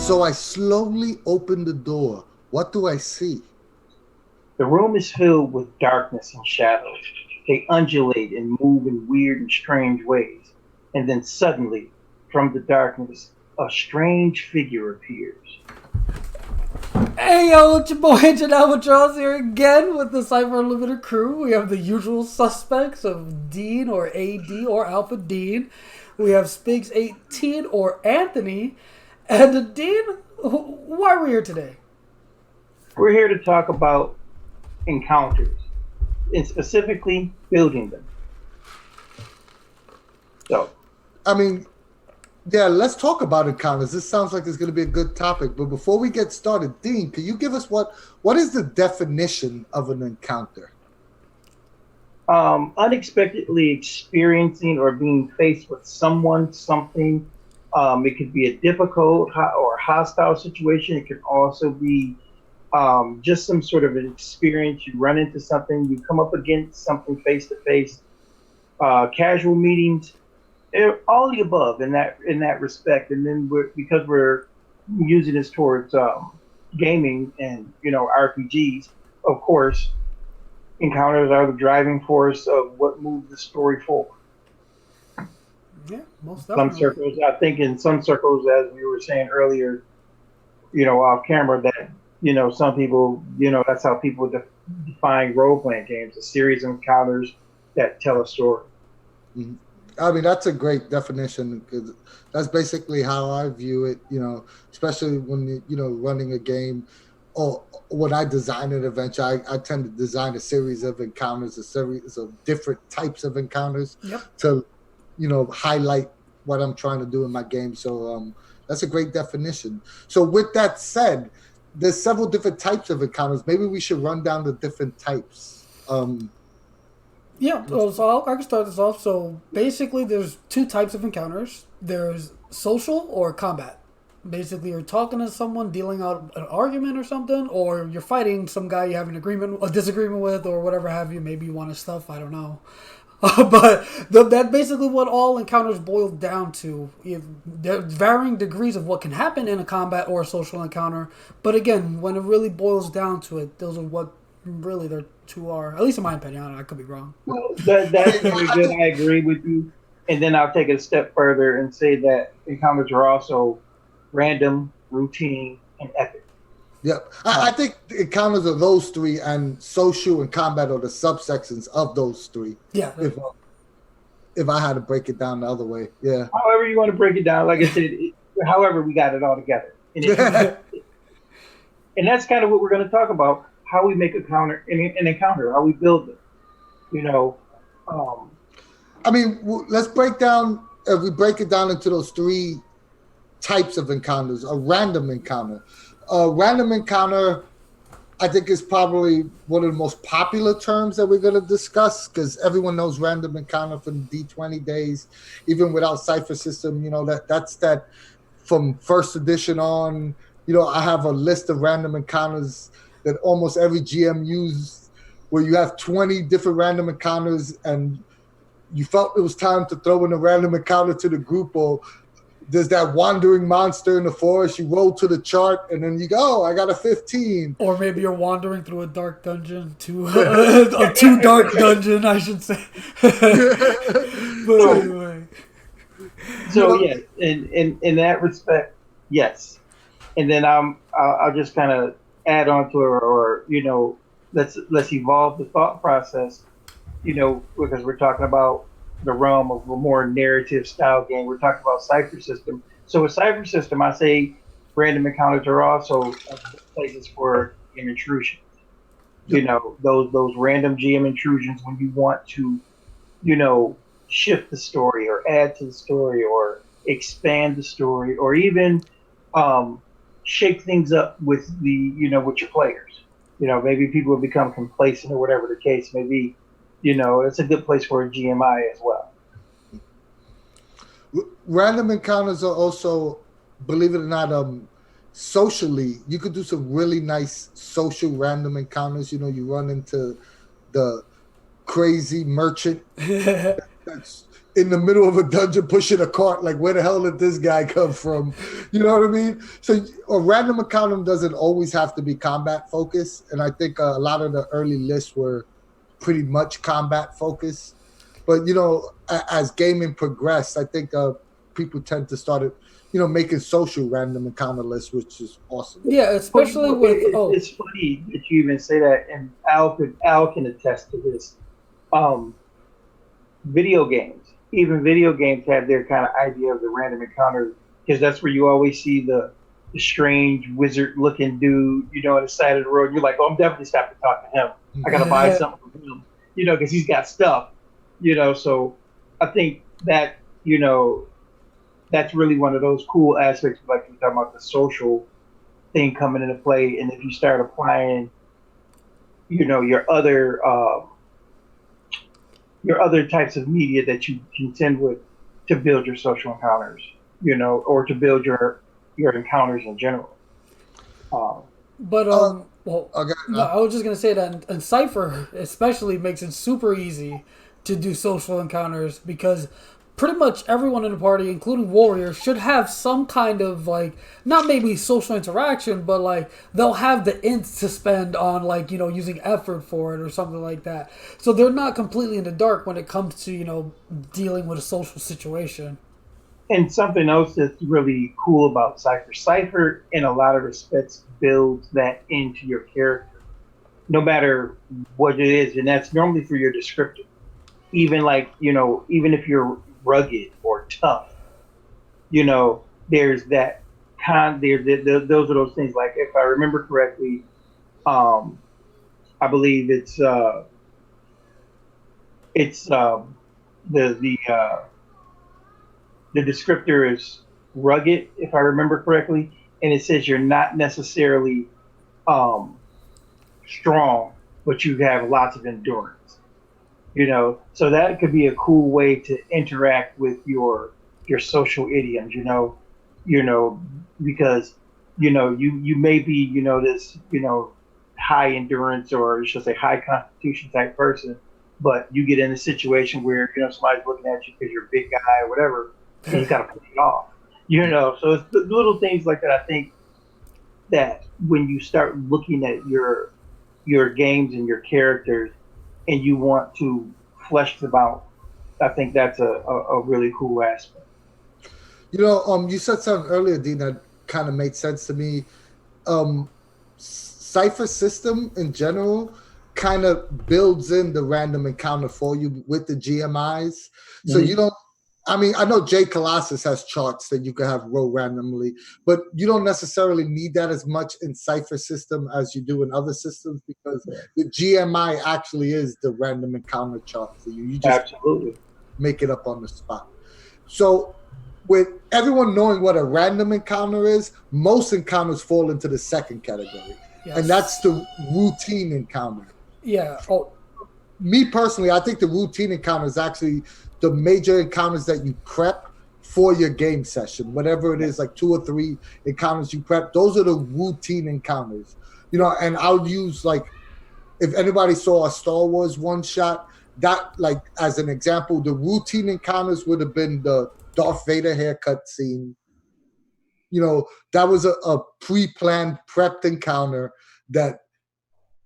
So I slowly open the door. What do I see? The room is filled with darkness and shadows. They undulate and move in weird and strange ways. And then suddenly, from the darkness, a strange figure appears. Hey yo, it's your boy Janelle Charles here again with the Cypher Limited crew. We have the usual suspects of Dean or AD or Alpha Dean. We have Spigs 18 or Anthony. And Dean, why are we here today? We're here to talk about encounters and specifically building them. So, I mean, yeah, let's talk about encounters. This sounds like it's going to be a good topic. But before we get started, Dean, can you give us what is the definition of an encounter? unexpectedly experiencing or being faced with someone, something. It could be a difficult or hostile situation. It could also be just some sort of an experience. You run into something, you come up against something face to face. Casual meetings, all the above in that respect. And then because we're using this towards gaming and RPGs, of course, encounters are the driving force of what moves the story forward. Yeah, most Some definitely. circles, I think, in some circles, as we were saying earlier, off camera, that some people, that's how people define role playing games: a series of encounters that tell a story. Mhm. I mean, that's a great definition because that's basically how I view it. Especially when running a game, or when I design an adventure, I tend to design a series of encounters, a series of different types of encounters Yep. to highlight what I'm trying to do in my game. So that's a great definition. So with that said, there's several different types of encounters. Maybe we should run down the different types. Yeah, I can start this off. So basically, there's two types of encounters. There's social or combat. Basically, you're talking to someone, dealing out an argument or something, or you're fighting some guy you have a disagreement with, or whatever have you. Maybe you want his stuff. I don't know. But that basically what all encounters boil down to. There's varying degrees of what can happen in a combat or a social encounter. But again, when it really boils down to it, those are what really their two are. At least in my opinion. I could be wrong. Well, I that's mean, very I good. think I agree with you. And then I'll take it a step further and say that encounters are also random, routine, and epic. yeah, I Uh, think the encounters of those three and social and combat are the subsections of those three. Yeah. If I had to break it down the other way, yeah. However you want to break it down, like I said, however we got it all together, and that's kind of what we're going to talk about: how we make an encounter, how we build it. You know, um, I mean, let's break down. If we break it down into those three types of encounters, a random encounter. A random encounter, I think, is probably one of the most popular terms that we're going to discuss because everyone knows random encounter from D20 days, even without Cypher System. That's that from first edition on. I have a list of random encounters that almost every GM uses, where you have 20 different random encounters and you felt it was time to throw in a random encounter to the group, or there's that wandering monster in the forest. You roll to the chart, and then you go, oh, I got a 15. Or maybe you're wandering through a dark dungeon, a too dark dungeon, I should say. But so anyway, you so know, yes, in that respect, yes. And then I'll just kind of add on to it, or let's evolve the thought process. Because we're talking about the realm of a more narrative style game. We're talking about Cypher System. So with Cypher System, I say random encounters are also places for game intrusion. yep. Those random GM intrusions when you want to, you know, shift the story or add to the story or expand the story or even um, shake things up with with your players. Maybe people have become complacent or whatever the case may be. It's a good place for a GMI as well. Random encounters are also, believe it or not, socially, you could do some really nice social random encounters. You run into the crazy merchant that's in the middle of a dungeon pushing a cart. Like, where the hell did this guy come from? You know what I mean? So a random encounter doesn't always have to be combat focused. And I think a lot of the early lists were pretty much combat focused. But, as gaming progressed, I think people tend to start, making social random encounter lists, which is awesome. Yeah, especially with... It's funny that you even say that, and Al can attest to this. Video games, even video games have their kind of idea of the random encounter, because that's where you always see the strange wizard-looking dude, on the side of the road. You're like, oh, I'm definitely stopping to talk to him. I got to buy something from him, because he's got stuff. So I think that, that's really one of those cool aspects, like you're talking about the social thing coming into play. And if you start applying, your other types of media that you contend with to build your social encounters, or to build your encounters in general. Okay. No, I was just gonna say that, and Cypher especially makes it super easy to do social encounters, because pretty much everyone in the party, including warriors, should have some kind of, like, not maybe social interaction, but like they'll have the int to spend on, like, using effort for it or something like that. So they're not completely in the dark when it comes to, dealing with a social situation. And something else that's really cool about Cypher, in a lot of respects, builds that into your character, no matter what it is. And that's normally for your descriptor. Even even if you're rugged or tough, there's that those are those things. Like, if I remember correctly, I believe it's the descriptor is rugged, if I remember correctly, and it says you're not necessarily strong, but you have lots of endurance. So that could be a cool way to interact with your social idioms. Because you may be this high endurance, or you should say high constitution type person, but you get in a situation where somebody's looking at you because you're a big guy or whatever, and you got to play it off. So it's the little things like that. I think that when you start looking at your games and your characters, and you want to flesh them out, I think that's a really cool aspect. You said something earlier, Dean, that kind of made sense to me. Cypher System in general kind of builds in the random encounter for you with the GMIs. So you don't, I know J Colossus has charts that you can have roll randomly, but you don't necessarily need that as much in Cypher System as you do in other systems, because the GMI actually is the random encounter chart for you. You just absolutely make it up on the spot. So with everyone knowing what a random encounter is, most encounters fall into the second category. Yes. And that's the routine encounter. Yeah. Me personally, I think the routine encounter is actually the major encounters that you prep for your game session, whatever it is, like 2 or 3 encounters you prep. Those are the routine encounters, and I'll use, like, if anybody saw a Star Wars one shot, that, like, as an example, the routine encounters would have been the Darth Vader haircut scene. That was a pre-planned, prepped encounter that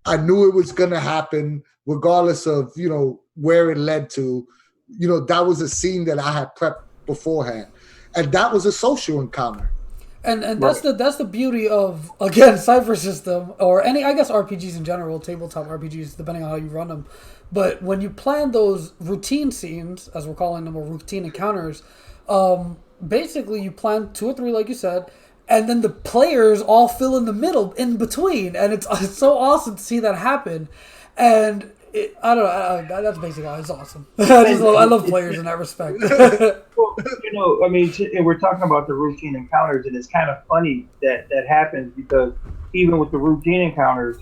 I knew it was going to happen regardless of, where it led to. That was a scene that I had prepped beforehand. And that was a social encounter. And that's the beauty of, again, Cypher System, or any, I guess, RPGs in general, tabletop RPGs, depending on how you run them. But when you plan those routine scenes, as we're calling them, or routine encounters, basically you plan 2 or 3, like you said, and then the players all fill in the middle, in between. And it's so awesome to see that happen. And I don't know. That's basically why it's awesome. I love players in that respect. Well, and we're talking about the routine encounters, and it's kind of funny that happens, because even with the routine encounters,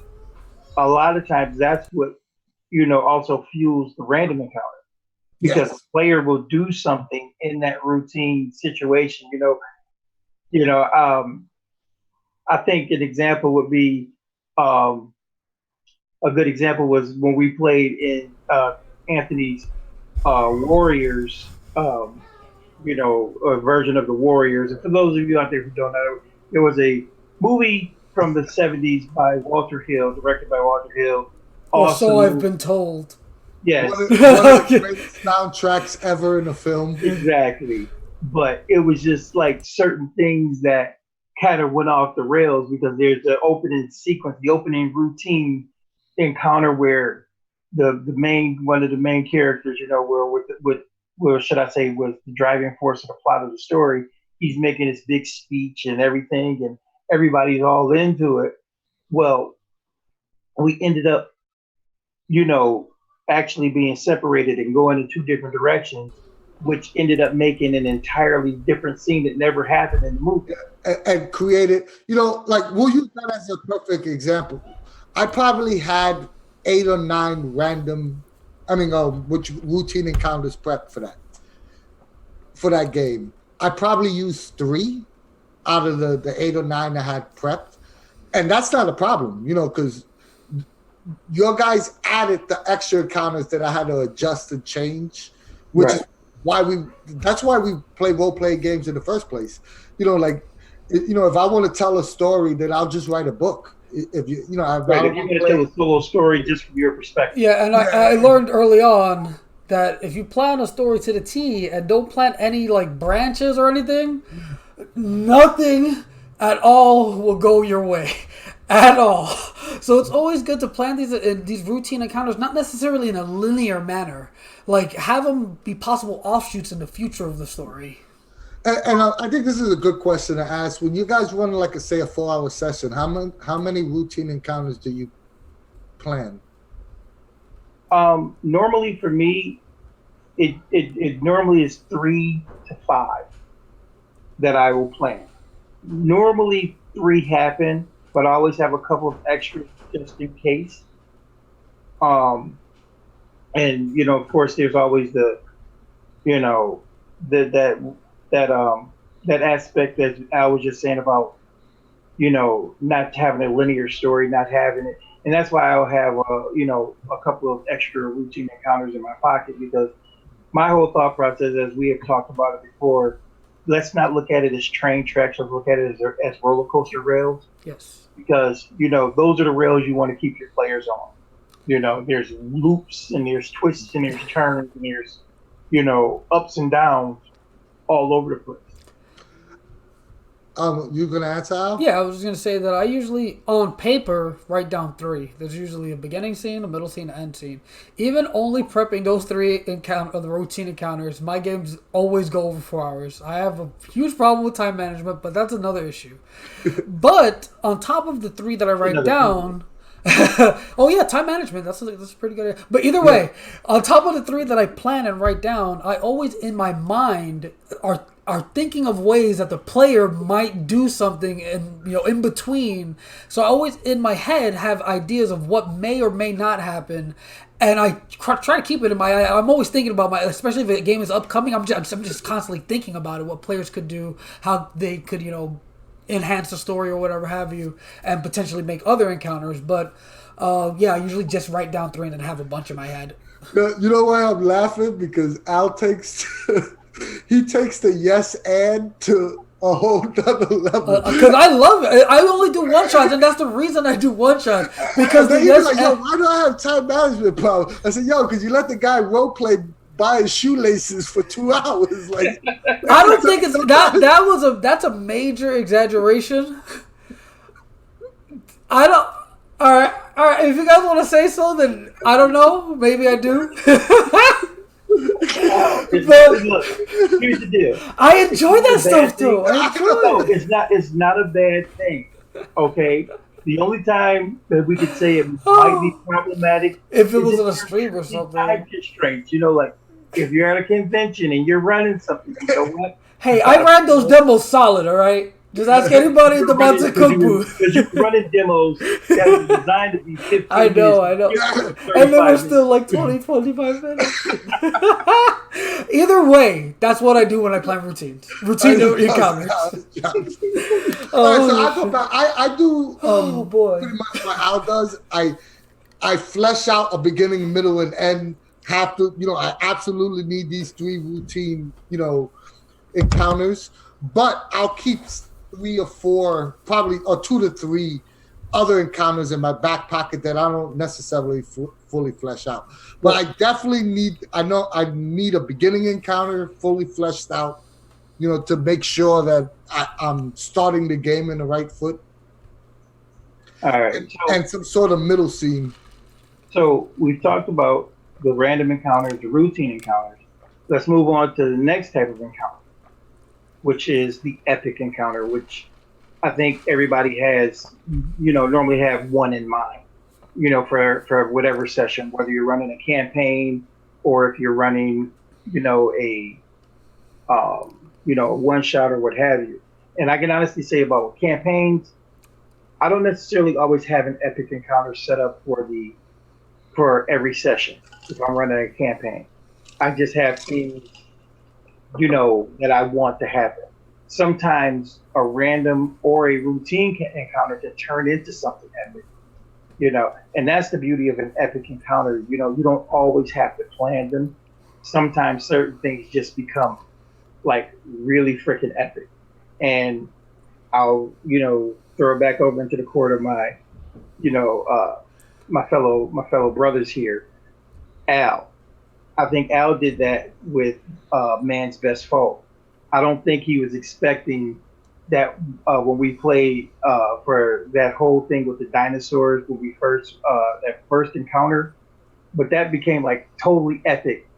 a lot of times that's what also fuels the random encounter, because the player will do something in that routine situation. I think an example would be. A good example was when we played in Anthony's Warriors um, a version of the Warriors. And for those of you out there who don't know, there was a movie from the '70s by Walter Hill, directed by Walter Hill. Or so I've Awesome. been told. Yes, One of the greatest soundtracks ever in a film. exactly. But it was just like certain things that kind of went off the rails because there's the opening sequence, the opening routine encounter where the main one of the main characters, where with where should I say was the driving force of the plot of the story. He's making his big speech and everything, and everybody's all into it. Well, we ended up, you know, actually being separated and going in two different directions, which ended up making an entirely different scene that never happened in the movie. And created, like we'll use that as a perfect example. I probably had 8 or 9 random, which routine encounters prepped for that game. I probably used 3 out of the 8 or 9 I had prepped, and that's not a problem, because your guys added the extra encounters that I had to adjust and change, which is that's why we play role playing games in the first place. If I want to tell a story, then I'll just write a book. If you know, If you're going to tell a solo story just from your perspective. Yeah, and I learned early on that if you plan a story to the T and don't plant any like branches or anything, nothing at all will go your way. At all. So it's always good to plan these routine encounters, not necessarily in a linear manner. Like, have them be possible offshoots in the future of the story. And I think this is a good question to ask. When you guys run, like, a 4-hour session, how many routine encounters do you plan? Normally for me, it normally is 3 to 5 that I will plan. Normally 3 happen, but I always have a couple of extras just in case. And of course, there's always the, that aspect that I was just saying about, not having a linear story, not having it, and that's why I'll have, a couple of extra routine encounters in my pocket because my whole thought process, as we have talked about it before, let's not look at it as train tracks. Let's look at it as roller coaster rails. Yes. Because those are the rails you want to keep your players on. There's loops and there's twists and there's turns and there's ups and downs all over the place. You gonna answer, Al? Yeah, I was just gonna say that I usually, on paper, write down 3. There's usually a beginning scene, a middle scene, an end scene. Even only prepping those 3 of the routine encounters, my games always go over 4 hours. I have a huge problem with time management, but that's another issue. But on top of the 3 that I write down. Oh yeah, time management. That's a pretty good idea. But either way, on top of the 3 that I plan and write down, I always in my mind are thinking of ways that the player might do something in between. So I always in my head have ideas of what may or may not happen. And I try to keep it in my. I'm always thinking about especially if a game is upcoming. I'm just constantly thinking about it. What players could do, how they could enhance the story or whatever have you, and potentially make other encounters. But I usually just write down 3 and then have a bunch in my head. You know why I'm laughing? Because Al takes he takes the yes and to a whole nother level. Because I love it. I only do one shots, and that's the reason I do one shot. Because the yes and, why do I have time management problem? I said, because you let the guy role play by his shoelaces for 2 hours. Like, I don't think it's that's a major exaggeration. I don't. All right. If you guys want to say so, then I don't know. Maybe I do. But look, here's the deal. I enjoy that stuff too. It's not a bad thing. Okay. The only time that we could say it might be problematic if it was in a stream or something. Time constraints, like if you're at a convention and you're running something, you know what? Hey, I ran those demos solid, all right? Just ask anybody in the Monte Cook booth. Because you're running demos that were designed to be 15 I know. And they were still like 20, 25 minutes. Either way, that's what I do when I plan routines. Routine encounters. I do boy. pretty much what Al does. I flesh out a beginning, middle, and end have to, I absolutely need these 3 routine, encounters, but I'll keep 3 or 4, probably, or 2 to 3 other encounters in my back pocket that I don't necessarily fully flesh out. But I definitely know I need a beginning encounter fully fleshed out, to make sure that I'm starting the game in the right foot. All right. And some sort of middle scene. So we've talked about the random encounters, the routine encounters. Let's move on to the next type of encounter, which is the epic encounter, which I think everybody has, normally have one in mind, for whatever session, whether you're running a campaign or if you're running, a one shot or what have you. And I can honestly say about campaigns, I don't necessarily always have an epic encounter set up for every session if I'm running a campaign. I just have things, that I want to happen. Sometimes a random or a routine encounter can turn into something epic, and that's the beauty of an epic encounter. You don't always have to plan them. Sometimes certain things just become like really freaking epic. And I'll, throw it back over into the court of my, my fellow brothers here. Al. I think Al did that with Man's Best Foe. I don't think he was expecting that when we played for that whole thing with the dinosaurs when we that first encounter, but that became like totally epic,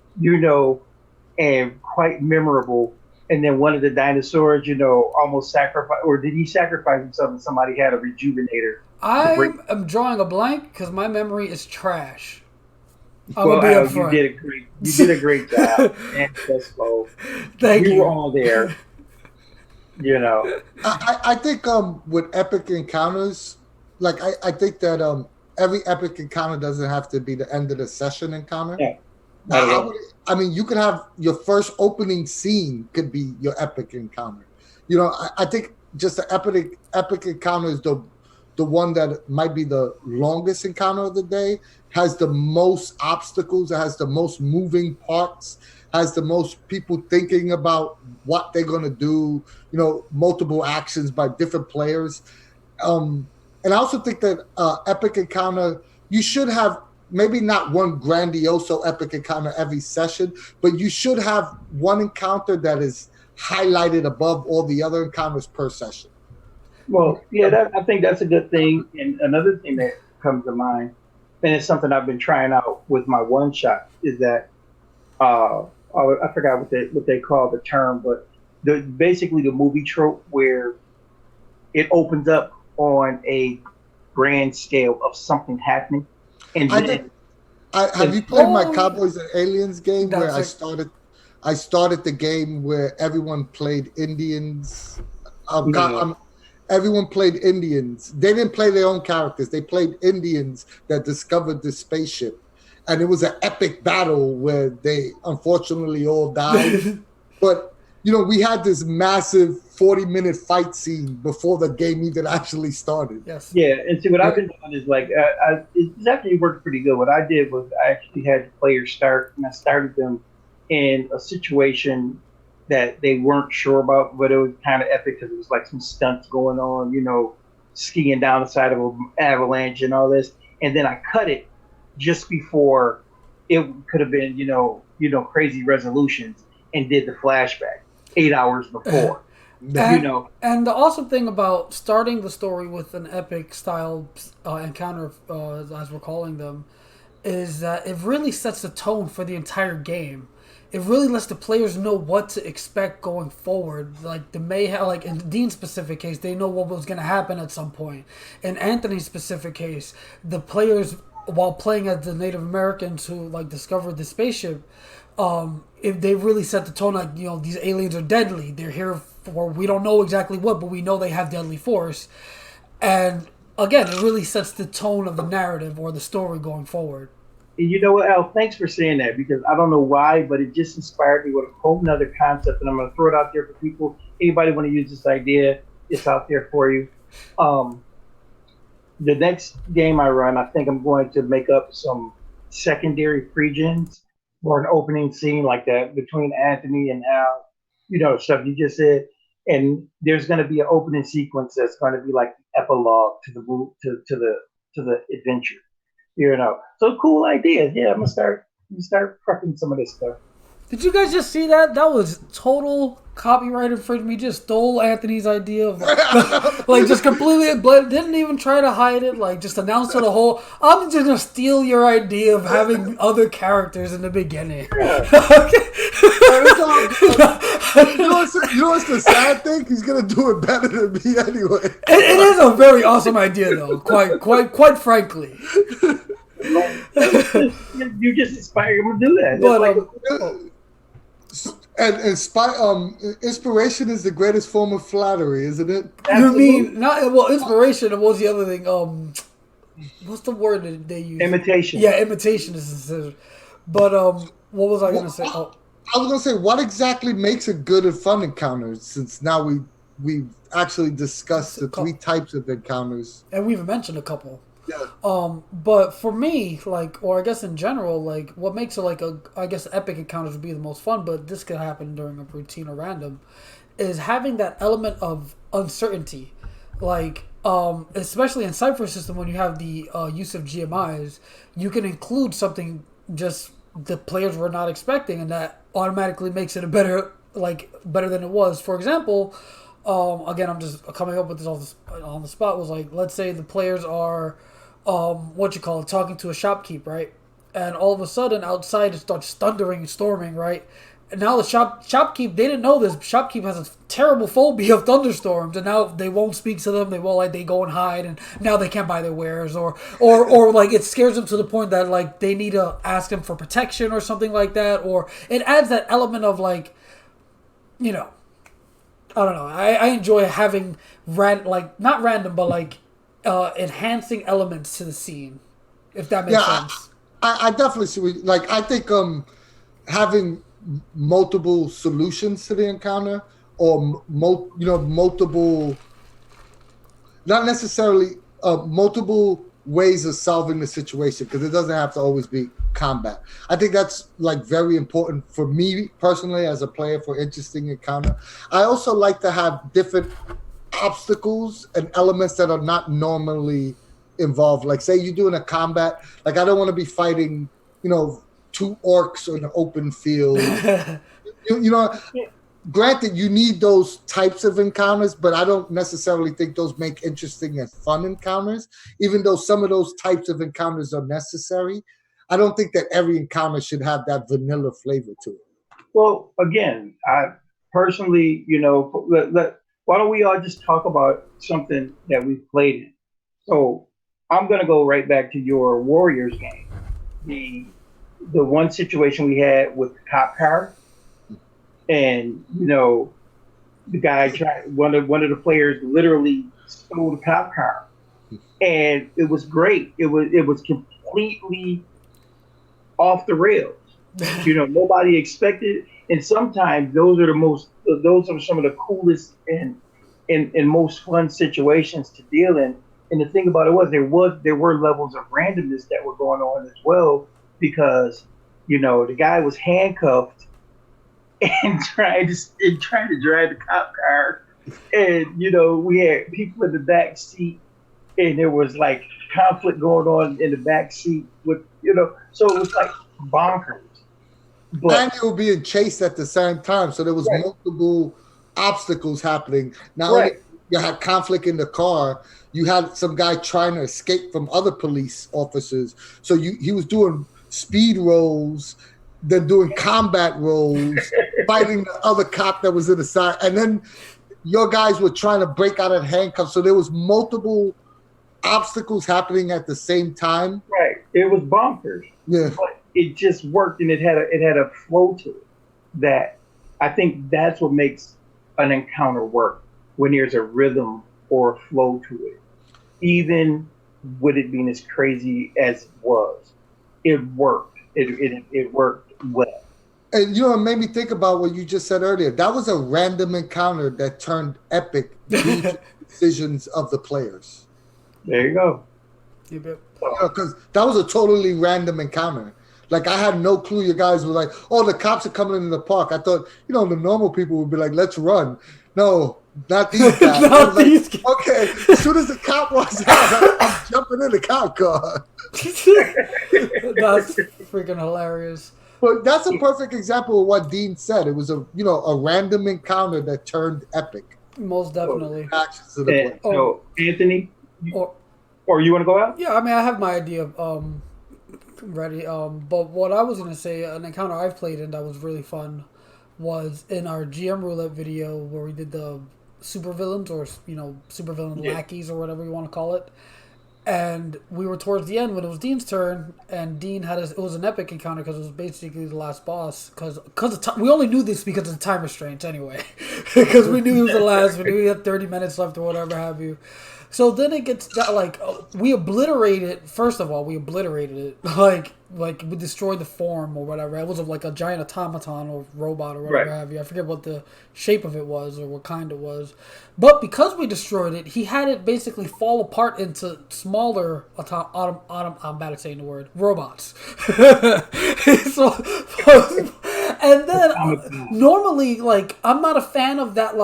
and quite memorable. And then one of the dinosaurs, almost sacrificed, or did he sacrifice himself and somebody had a rejuvenator? I am drawing a blank because my memory is trash. Well, Al, you did a great job. And Best Foe. Thank you. We were all there. I think with epic encounters, like I think that every epic encounter doesn't have to be the end of the session encounter. Yeah. I mean, you could have your first opening scene could be your epic encounter. I think just the epic encounter is the one that might be the longest encounter of the day, has the most obstacles, it has the most moving parts, has the most people thinking about what they're going to do, multiple actions by different players. And I also think that epic encounter, you should have maybe not one grandioso epic encounter every session, but you should have one encounter that is highlighted above all the other encounters per session. Well, yeah, I think that's a good thing. And another thing that comes to mind, and it's something I've been trying out with my one shot, is that I forgot what they call the term, but basically the movie trope where it opens up on a grand scale of something happening. And have you played my Cowboys and Aliens game where I started the game where everyone played Indians? Everyone played Indians. They didn't play their own characters. They played Indians that discovered the spaceship. And it was an epic battle where they unfortunately all died. But, we had this massive 40-minute fight scene before the game even actually started. Yes. Yeah, and see, what I've been doing is like, it's actually worked pretty good. What I did was I actually had the players start, and I started them in a situation that they weren't sure about, but it was kind of epic because it was like some stunts going on, skiing down the side of an avalanche and all this. And then I cut it just before it could have been, crazy resolutions, and did the flashback 8 hours before. And the awesome thing about starting the story with an epic style encounter, as we're calling them, is that it really sets the tone for the entire game. It really lets the players know what to expect going forward. Like like in Dean's specific case, they know what was going to happen at some point. In Anthony's specific case, the players, while playing as the Native Americans who discovered the spaceship, if they really set the tone, these aliens are deadly. They're here for we don't know exactly what, but we know they have deadly force. And again, it really sets the tone of the narrative or the story going forward. And you know what, Al? Thanks for saying that, because I don't know why, but it just inspired me with a whole nother concept, and I'm going to throw it out there for people. Anybody want to use this idea? It's out there for you. The next game I run, I think I'm going to make up some secondary pre-gens or an opening scene like that between Anthony and Al, stuff you just said. And there's going to be an opening sequence that's going to be like the epilogue to the move to the adventure. So cool ideas. Yeah, I'm gonna start prepping some of this stuff. Did you guys just see that? That was total copyright infringement. He just stole Anthony's idea of like just completely didn't even try to hide it. Like just announced to the whole. I'm just gonna steal your idea of having other characters in the beginning. Yeah. You know what's the sad thing? He's gonna do it better than me anyway. It is a very awesome idea, though. Quite frankly. You just inspired him to do that. But inspiration is the greatest form of flattery, isn't it? Absolutely. You mean not inspiration? And what's the other thing? What's the word that they use? Imitation. Yeah, imitation is. But what was I gonna say? Oh. I was gonna say, what exactly makes a good and fun encounter? Since now we've actually discussed the three types of encounters, and we've mentioned a couple. Yeah. But for me, or I guess in general, what makes it I guess epic encounters would be the most fun, but this could happen during a routine or random, is having that element of uncertainty, especially in Cypher System when you have the use of GMIs, you can include something just the players were not expecting, and that automatically makes it better than it was. For example, again, I'm just coming up with this on the spot. Was let's say the players are talking to a shopkeep, right? And all of a sudden outside it starts thundering and storming, right? And now the shopkeep, they didn't know this. Shopkeep has a terrible phobia of thunderstorms, and now they won't speak to them. They won't they go and hide, and now they can't buy their wares, or it scares them to the point that they need to ask them for protection or something like that. Or it adds that element of I don't know. I enjoy having not random, but enhancing elements to the scene, if that makes sense. I definitely see. I think having multiple solutions to the encounter, or multiple, not necessarily multiple ways of solving the situation, because it doesn't have to always be combat. I think that's very important for me personally as a player for interesting encounter. I also like to have different obstacles and elements that are not normally involved. Say you're doing a combat, I don't want to be fighting, two orcs in an open field. Granted, you need those types of encounters, but I don't necessarily think those make interesting and fun encounters, even though some of those types of encounters are necessary. I don't think that every encounter should have that vanilla flavor to it. Well, again, I personally, why don't we all just talk about something that we've played in? So I'm going to go right back to your Warriors game. The one situation we had with the cop car, and the guy one of the players literally stole the cop car, and it was great. It was completely off the rails. Nobody expected, and sometimes those are some of the coolest and most fun situations to deal in. And the thing about it was there were levels of randomness that were going on as well, because the guy was handcuffed and trying to drive the cop car, and we had people in the back seat, and there was conflict going on in the back seat with so it was bonkers. And you were being chased at the same time, so there was multiple obstacles happening. Not only you had conflict in the car, you had some guy trying to escape from other police officers. So he was doing speed rolls, then doing combat rolls, fighting the other cop that was in the side, and then your guys were trying to break out of handcuffs. So there was multiple obstacles happening at the same time. Right, it was bonkers. Yeah, but it just worked, and it had a flow to it that I think that's what makes an encounter work, when there's a rhythm or a flow to it. Even with it being as crazy as it was, it worked. It worked well. And it made me think about what you just said earlier. That was a random encounter that turned epic due to decisions of the players. There you go. Because that was a totally random encounter. Like, I had no clue you guys were like, oh, the cops are coming in the park. I thought, the normal people would be like, let's run. No, not these guys. Not these guys. Okay, as soon as the cop walks out, I'm jumping in the cop car. That's freaking hilarious. But that's a perfect example of what Dean said. It was a random encounter that turned epic. Most definitely. So, Anthony, or you want to go out? Yeah, I mean, I have my idea ready. But what I was gonna say, an encounter I've played in that was really fun was in our GM roulette video where we did the supervillains or supervillain lackeys or whatever you want to call it. And we were towards the end when it was Dean's turn, and Dean had it was an epic encounter because it was basically the last boss. Because we only knew this because of the time restraints anyway. Because we knew he was the last. We knew he had 30 minutes left or whatever have you. So then it gets that we obliterated. First of all, we obliterated it. Like we destroyed the form or whatever. It was like a giant automaton or robot or whatever have you. I forget what the shape of it was or what kind it was. But because we destroyed it, he had it basically fall apart into smaller I'm bad at saying the word robots. And then normally, I'm not a fan of that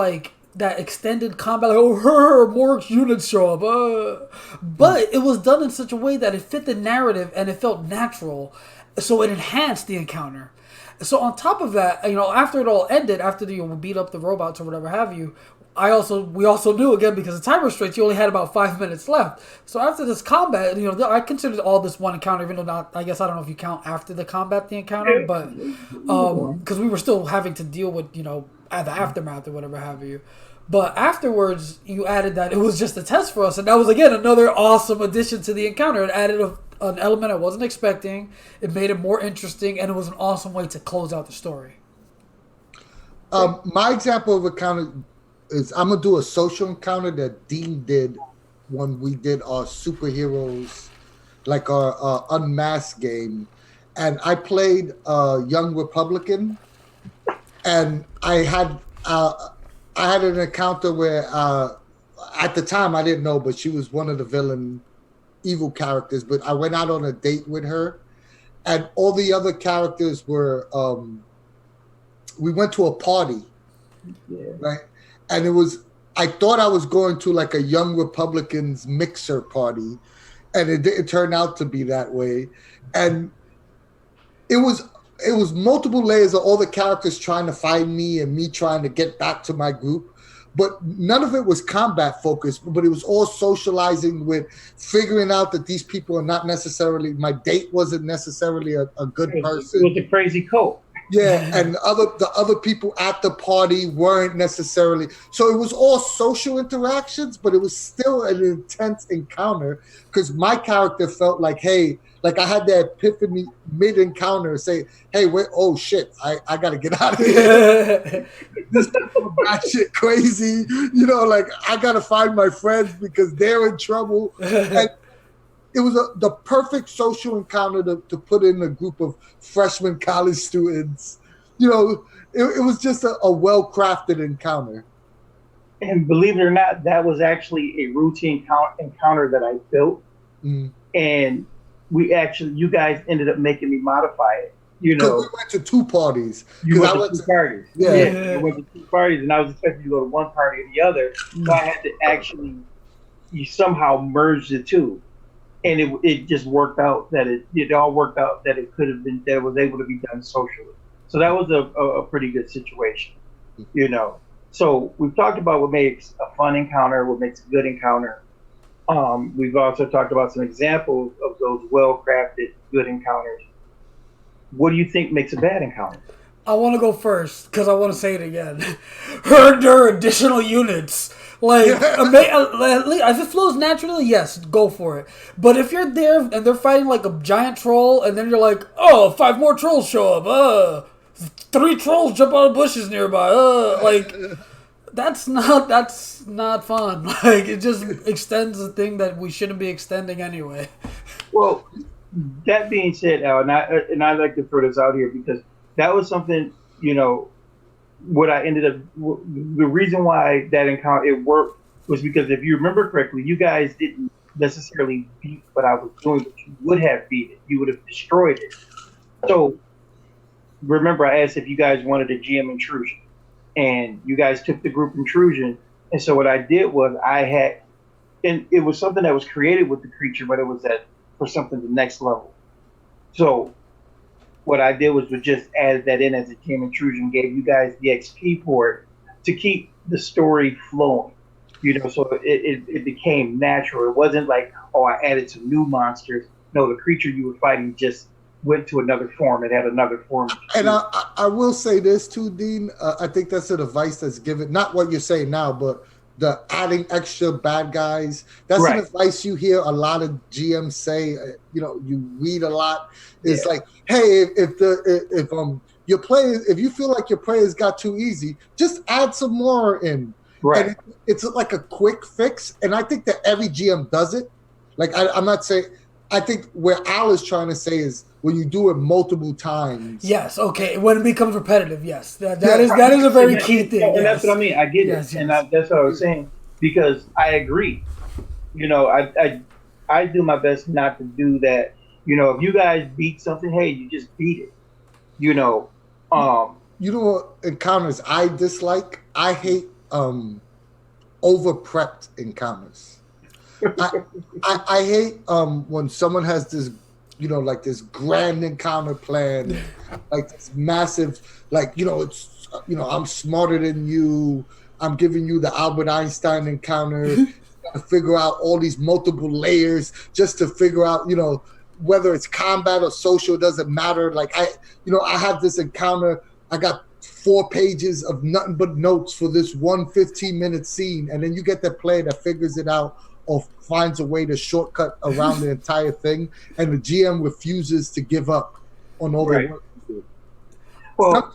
that extended combat, more units show up. But it was done in such a way that it fit the narrative and it felt natural. So it enhanced the encounter. So on top of that, after it all ended, after we beat up the robots or whatever have you, we also knew, again, because of time restraints, you only had about 5 minutes left. So after this combat, I considered all this one encounter, even though I guess I don't know if you count after the combat the encounter, but because we were still having to deal with, the aftermath or whatever have you. But afterwards, you added that it was just a test for us, and that was, again, another awesome addition to the encounter. It added an element I wasn't expecting. It made it more interesting, and it was an awesome way to close out the story. My example of encounter is I'm going to do a social encounter that Dean did when we did our superheroes, like our Unmasked game. And I played Young Republican, and I had an encounter where at the time I didn't know, but she was one of the villain evil characters. But I went out on a date with her, and all the other characters were. We went to a party, right? And I thought I was going to like a Young Republicans mixer party, and it didn't turn out to be that way. And it was multiple layers of all the characters trying to find me and me trying to get back to my group. But none of it was combat focused, but it was all socializing with figuring out that these people are not necessarily, my date wasn't necessarily a good person. It was a crazy cult. Yeah, and the other people at the party weren't necessarily. So it was all social interactions, but it was still an intense encounter because my character felt like, hey, like I had that epiphany mid-encounter, say, hey, wait, oh shit, I got to get out of here. This shit crazy, like I got to find my friends because they're in trouble. And it was the perfect social encounter to put in a group of freshman college students. It was just a well-crafted encounter. And believe it or not, that was actually a routine encounter that I built. Mm. And you guys ended up making me modify it. We went to two parties. You went to two parties. Yeah. We went to two parties, and I was expecting to go to one party or the other. So I had to actually, you somehow merge the two. And it just worked out that it all worked out that it could have been, that it was able to be done socially. So that was a pretty good situation, So we've talked about what makes a fun encounter, what makes a good encounter. We've also talked about some examples of those well-crafted good encounters. What do you think makes a bad encounter? I want to go first because I want to say it again. Herder additional units. If it flows naturally, yes, go for it. But if you're there and they're fighting like a giant troll, and then you're like, oh, 5 more trolls show up. 3 trolls jump out of bushes nearby. That's not fun. It just extends the thing that we shouldn't be extending anyway. Well, that being said, Al, and I'd like to throw this out here because that was something, what I ended up, the reason why that encounter, it worked was because if you remember correctly, you guys didn't necessarily beat what I was doing, but you would have beat it. You would have destroyed it. So remember, I asked if you guys wanted a GM intrusion, and you guys took the group intrusion. And so what I did was I had, and it was something that was created with the creature, but it was for something the next level. So what I did was just add that in as a GM intrusion, gave you guys the XP for it to keep the story flowing. So it became natural. It wasn't like, oh, I added some new monsters. No, the creature you were fighting just went to another form. It had another form. And I will say this too, Dean. I think that's an advice that's given, not what you're saying now, but the adding extra bad guys. That's an advice you hear a lot of GMs say. You read a lot. It's like, hey, if your player, if you feel like your players got too easy, just add some more in. Right. And it's like a quick fix. And I think that every GM does it. Like, I'm not saying, I think where Al is trying to say is when you do it multiple times. Yes, okay. When it becomes repetitive, yes. That is a very key thing. And that's what I mean. I get it. And that's what I was saying. Because I agree. I do my best not to do that. If you guys beat something, hey, you just beat it. You know what encounters I dislike? I hate over prepped encounters. I hate when someone has this, like this grand encounter plan, like this massive, like it's I'm smarter than you. I'm giving you the Albert Einstein encounter. You gotta figure out all these multiple layers just to figure out, whether it's combat or social, doesn't matter. Like I have this encounter. I got 4 pages of nothing but notes for this one 15-minute scene, and then you get that player that figures it out or finds a way to shortcut around the entire thing, and the GM refuses to give up on all the work he did. Well,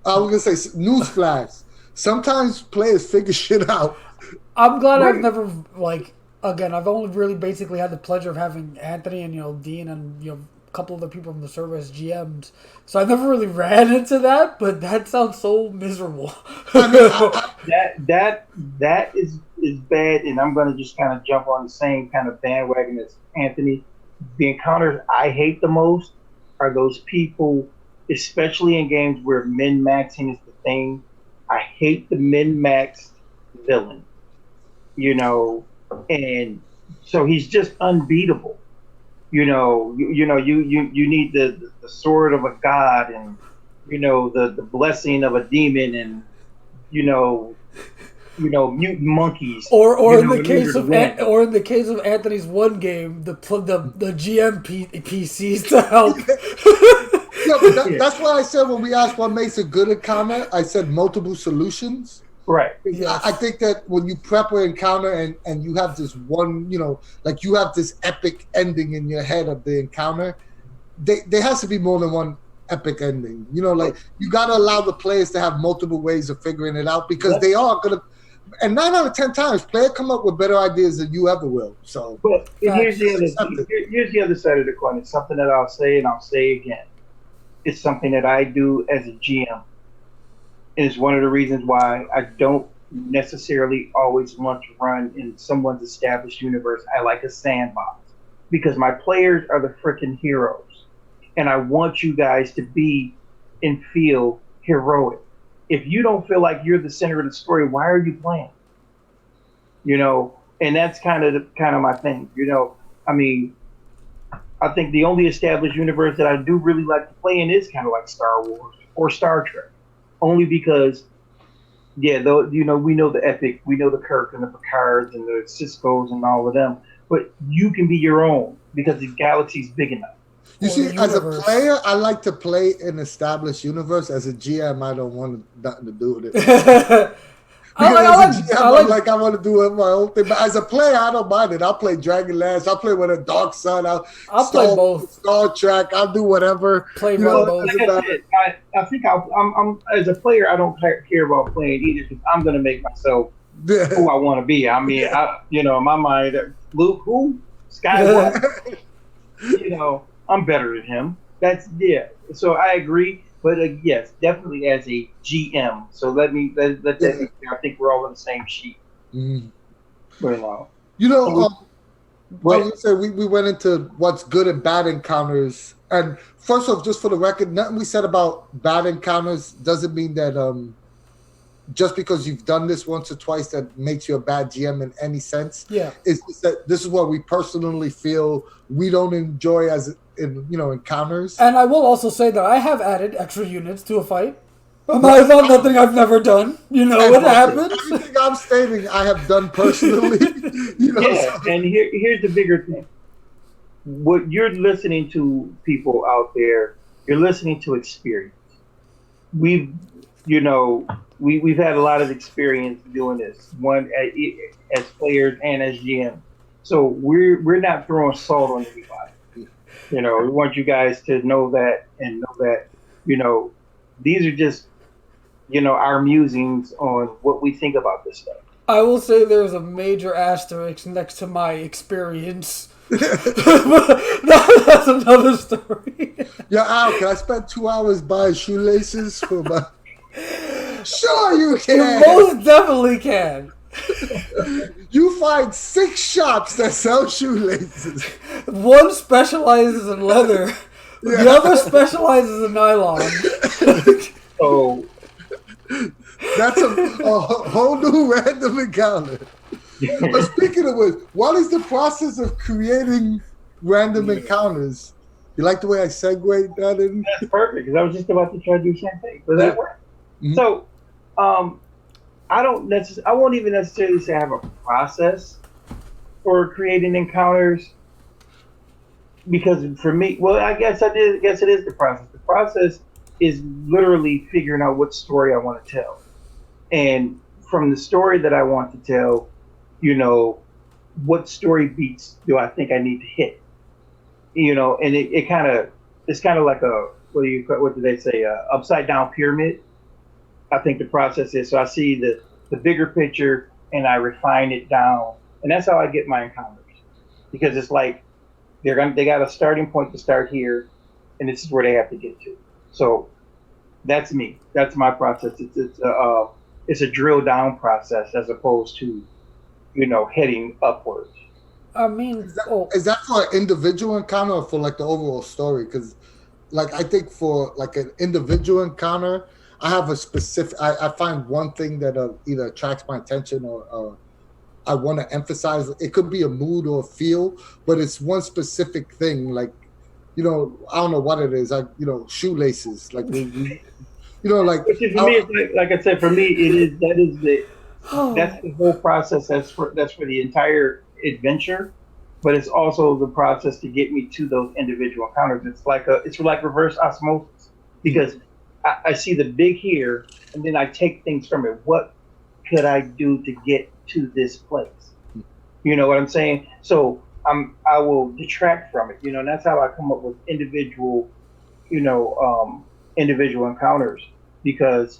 I was gonna say, newsflash. Sometimes players figure shit out. I'm glad I've never, again, I've only really basically had the pleasure of having Anthony and Dean and a couple of the people from the server as GMs, so I never really ran into that. But that sounds so miserable. that is bad, and I'm going to just kind of jump on the same kind of bandwagon as Anthony. The encounters I hate the most are those people, especially in games where min-maxing is the thing. I hate the min-maxed villain, and so he's just unbeatable. You need the sword of a god, and the blessing of a demon, and mutant monkeys. Or in the case of Anthony's one game, the GM PCs to help. That's why I said when we asked what makes a good encounter, I said multiple solutions. Right. Yes. I think that when you prep an encounter and you have this one, like you have this epic ending in your head of the encounter, there has to be more than one epic ending. Like you got to allow the players to have multiple ways of figuring it out, because they are going to, and 9 out of 10 times, players come up with better ideas than you ever will. So, but here's the other side of the coin. It's something that I'll say and I'll say again. It's something that I do as a GM. And it's one of the reasons why I don't necessarily always want to run in someone's established universe. I like a sandbox because my players are the freaking heroes. And I want you guys to be and feel heroic. If you don't feel like you're the center of the story, why are you playing? And that's kind of my thing. I mean, I think the only established universe that I do really like to play in is kind of like Star Wars or Star Trek. Only because, we know the Epic, we know the Kirk and the Picards and the Cisco's and all of them, but you can be your own because the galaxy's big enough. You see, as a player, I like to play an established universe. As a GM, I don't want nothing to do with it. I want to do my own thing. But as a player, I don't mind it. I'll play Dragonlance. I'll play with a Dark Sun. I'll play both. Star Trek. I'll do whatever. Both. I think I'm as a player, I don't care about playing either because I'm going to make myself who I want to be. I mean, in my mind, Luke, who? Skywalker. I'm better than him. So I agree. But yes, definitely as a GM. So let that. I think we're all on the same sheet. Mm-hmm. But we went into what's good and bad encounters. And first off, just for the record, nothing we said about bad encounters doesn't mean that just because you've done this once or twice that makes you a bad GM in any sense. Yeah. It's just that this is what we personally feel we don't enjoy as in encounters. And I will also say that I have added extra units to a fight. It's not nothing I've never done. You know what happens. Everything I'm stating, I have done personally. Yeah, and here's the bigger thing. What you're listening to, people out there, you're listening to experience. We've had a lot of experience doing this, one as players and as GM. So we're not throwing salt on anybody. We want you guys to know that and know that these are just our musings on what we think about this stuff. I will say there's a major asterisk next to my experience. That's another story. Yeah, Al, can I spend 2 hours buying shoelaces for my... Sure you can! You most definitely can. You find 6 shops that sell shoelaces. One specializes in leather. Yeah. The other specializes in nylon. Oh... That's a whole new random encounter. But speaking of which, what is the process of creating random encounters? You like the way I segued that in? That's perfect, because I was just about to try to do the same thing. Does that work? Mm-hmm. So, I won't even necessarily say I have a process for creating encounters, because for me, well, I guess it is the process. The process is literally figuring out what story I want to tell. And from the story that I want to tell, what story beats do I think I need to hit? And it's kind of like what do they say? Upside down pyramid. I think the process is, so I see the bigger picture and I refine it down. And that's how I get my encounters. Because it's like, they got a starting point to start here, and this is where they have to get to. So that's me. That's my process. It's a drill down process as opposed to, heading upwards. I mean, is that for an individual encounter or for like the overall story? Because, like, I think for like an individual encounter, I have a specific. I find one thing that either attracts my attention or I want to emphasize. It could be a mood or a feel, but it's one specific thing. Like, I don't know what it is. Shoelaces. Like, like. Which is, for me, like I said, for me, that's the whole process. That's for the entire adventure, but it's also the process to get me to those individual encounters. It's like reverse osmosis, because I see the big here, and then I take things from it. What could I do to get to this place? You know what I'm saying? So I will detract from it. And that's how I come up with individual encounters, because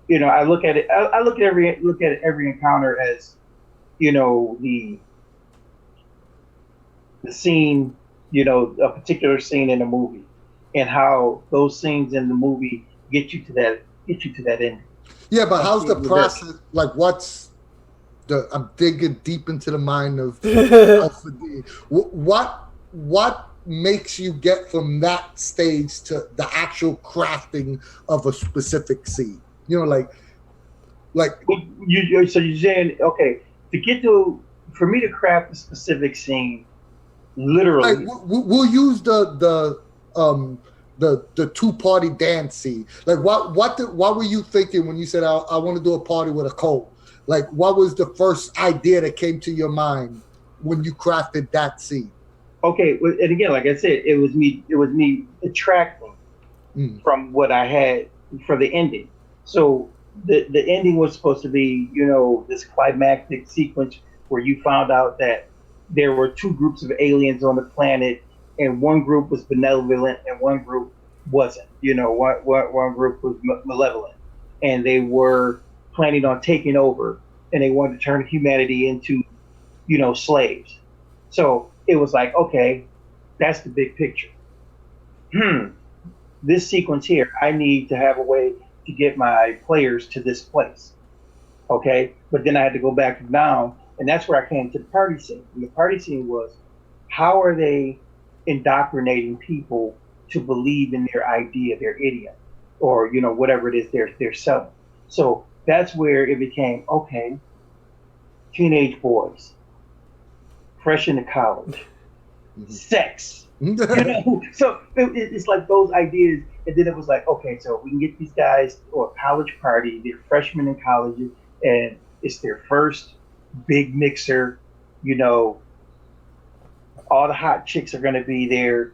I look at it. I look at every encounter as the scene, a particular scene in a movie, and how those scenes in the movie get you to that ending. Yeah, but how's the process? Like, what's I'm digging deep into the mind of what makes you get from that stage to the actual crafting of a specific scene? So you're saying, okay, for me to craft a specific scene, literally, we'll use the 2-party dance scene. Like, what were you thinking when you said I want to do a party with a cult? Like, what was the first idea that came to your mind when you crafted that scene? Okay, and again, like I said, it was me detracting from what I had for the ending. So the ending was supposed to be, this climactic sequence where you found out that there were 2 groups of aliens on the planet, and one group was benevolent and one group wasn't. One group was malevolent, and they were planning on taking over, and they wanted to turn humanity into, slaves. So it was like, okay, that's the big picture. This sequence here, I need to have a way to get my players to this place. Okay, but then I had to go back down, and that's where I came to the party scene. And the party scene was, how are they indoctrinating people to believe in their idea, their idiom, or whatever it is they're selling. So that's where it became okay. Teenage boys, fresh into college, sex. So it's like those ideas, and then it was like, okay, so we can get these guys to a college party. They're freshmen in college, and it's their first big mixer. All the hot chicks are going to be there.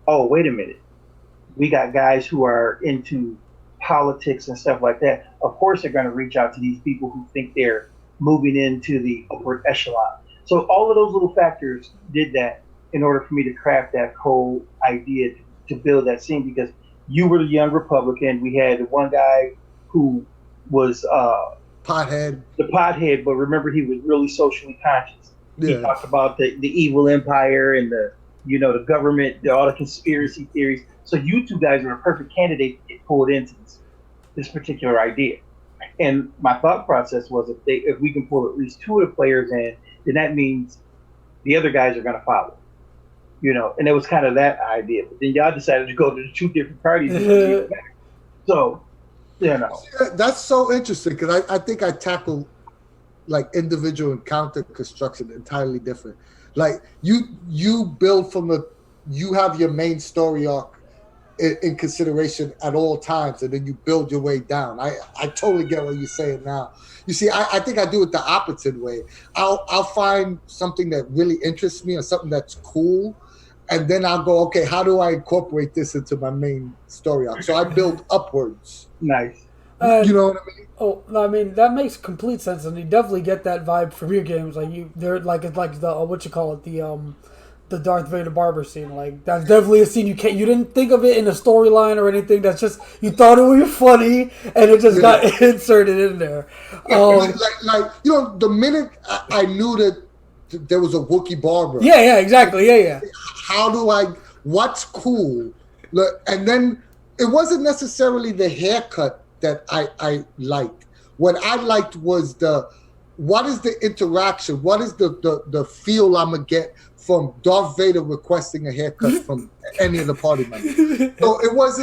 Oh, wait a minute, we got guys who are into politics and stuff like that. Of course, they're going to reach out to these people who think they're moving into the upward echelon. So all of those little factors did that in order for me to craft that whole idea to build that scene, because you were the young Republican. We had one guy who was Pothead. The pothead, but remember, he was really socially conscious. Yeah. He talked about the evil empire and the government, all the conspiracy theories. So you two guys are a perfect candidate to get pulled into this particular idea. And my thought process was, if we can pull at least two of the players in, then that means the other guys are going to follow. And it was kind of that idea. But then y'all decided to go to the two different parties. So, That's so interesting, because I think I tackle like individual encounter construction entirely different. Like you build you have your main story arc in consideration at all times, and then you build your way down. I totally get what you're saying now. You see, I think I do it the opposite way. I'll find something that really interests me or something that's cool, and then I'll go, okay, how do I incorporate this into my main story arc? So I build upwards. Nice. You know what I mean? Oh, I mean, that makes complete sense, and you definitely get that vibe from your games. They're like, it's like the what you call it, the Darth Vader barber scene. Like, that's definitely a scene you didn't think of it in a storyline or anything. That's just, you thought it would be funny, and it just got inserted in there. The minute I knew that there was a Wookiee barber. Yeah, exactly. Yeah. What's cool? And then it wasn't necessarily the haircut that I liked. What I liked was what is the interaction? What is the feel I'm gonna get from Darth Vader requesting a haircut from any of the party members? So it was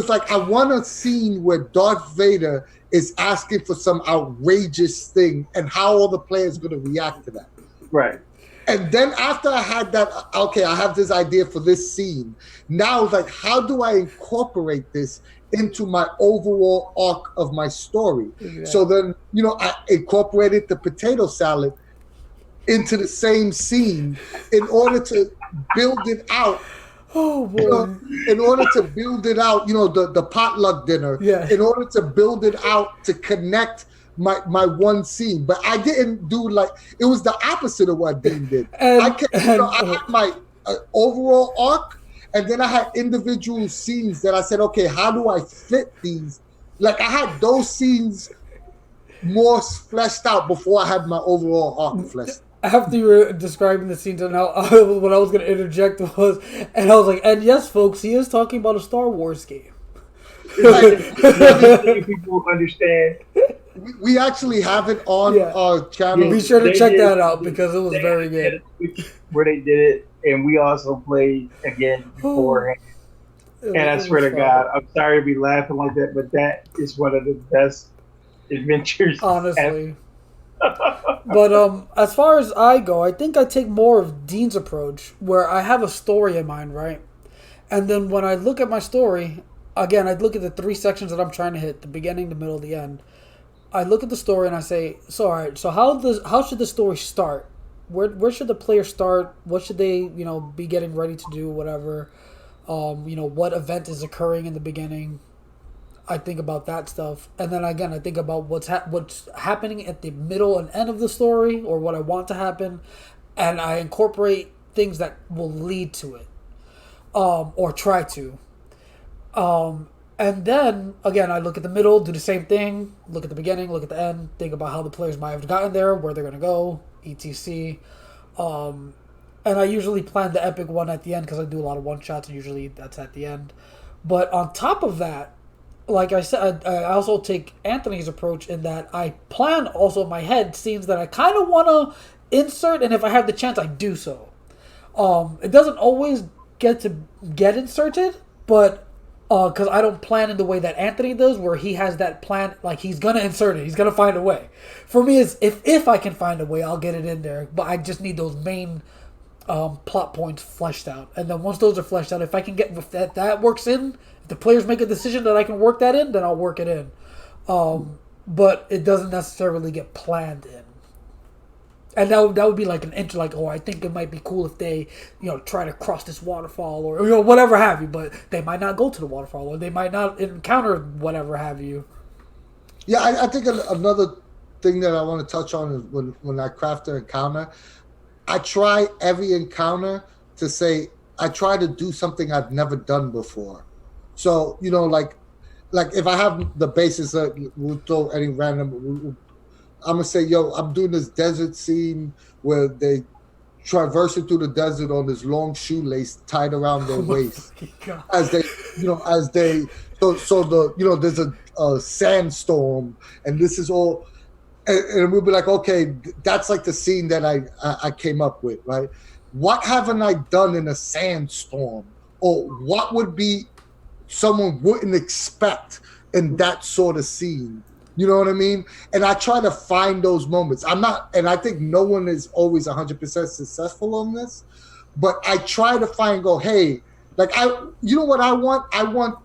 like I want a scene where Darth Vader is asking for some outrageous thing, and how all the players gonna react to that. Right. And then after I had that, okay, I have this idea for this scene. Now it's like, how do I incorporate this into my overall arc of my story? Yeah. So then, I incorporated the potato salad into the same scene in order to build it out. Oh boy! In order to build it out, the potluck dinner. Yeah. In order to build it out to connect my one scene, but I didn't do it was the opposite of what Dean did. I had my overall arc, and then I had individual scenes that I said, okay, how do I fit these? Like, I had those scenes more fleshed out before I had my overall arc fleshed. After you were describing the scenes, and what I was going to interject was, and I was like, and yes, folks, he is talking about a Star Wars game. People understand. We actually have it on our channel. Be sure to check that out, because it was very good. Where they did it, and we also played again beforehand. And I swear to God, I'm sorry to be laughing like that, but that is one of the best adventures. Honestly. But as far as I go, I think I take more of Dean's approach, where I have a story in mind, right? And then when I look at my story, again, I look at the three sections that I'm trying to hit: the beginning, the middle, the end. I look at the story and I say, so all right, so how should the story start? Where should the player start? What should they, be getting ready to do, whatever? What event is occurring in the beginning? I think about that stuff. And then again, I think about what's happening at the middle and end of the story, or what I want to happen, and I incorporate things that will lead to it, or try to. And then, again, I look at the middle, do the same thing, look at the beginning, look at the end, think about how the players might have gotten there, where they're going to go, etc. And I usually plan the epic one at the end, because I do a lot of one-shots, and usually that's at the end. But on top of that, like I said, I also take Anthony's approach in that I plan also in my head scenes that I kind of want to insert, and if I have the chance, I do so. It doesn't always get inserted, but because I don't plan in the way that Anthony does, where he has that plan, like he's gonna insert it, he's gonna find a way. For me, it's if I can find a way, I'll get it in there. But I just need those main plot points fleshed out, and then once those are fleshed out, if I can get if that works in, if the players make a decision that I can work that in, then I'll work it in. But it doesn't necessarily get planned in. And that would be like an enter, like, oh, I think it might be cool if they, try to cross this waterfall or whatever have you. But they might not go to the waterfall, or they might not encounter whatever have you. Yeah, I think another thing that I want to touch on is when I craft an encounter, I try every encounter to say I try to do something I've never done before. So like if I have the basis, we'll throw any random. I'm gonna say, yo, I'm doing this desert scene where they traversing through the desert on this long shoelace tied around their waist as they, so there's a sandstorm, and this is all, and we'll be like, okay, that's like the scene that I came up with, right? What haven't I done in a sandstorm, or what would be someone wouldn't expect in that sort of scene? You know what I mean? And I try to find those moments. And I think no one is always 100% successful on this, but I try to hey, like you know what I want? I want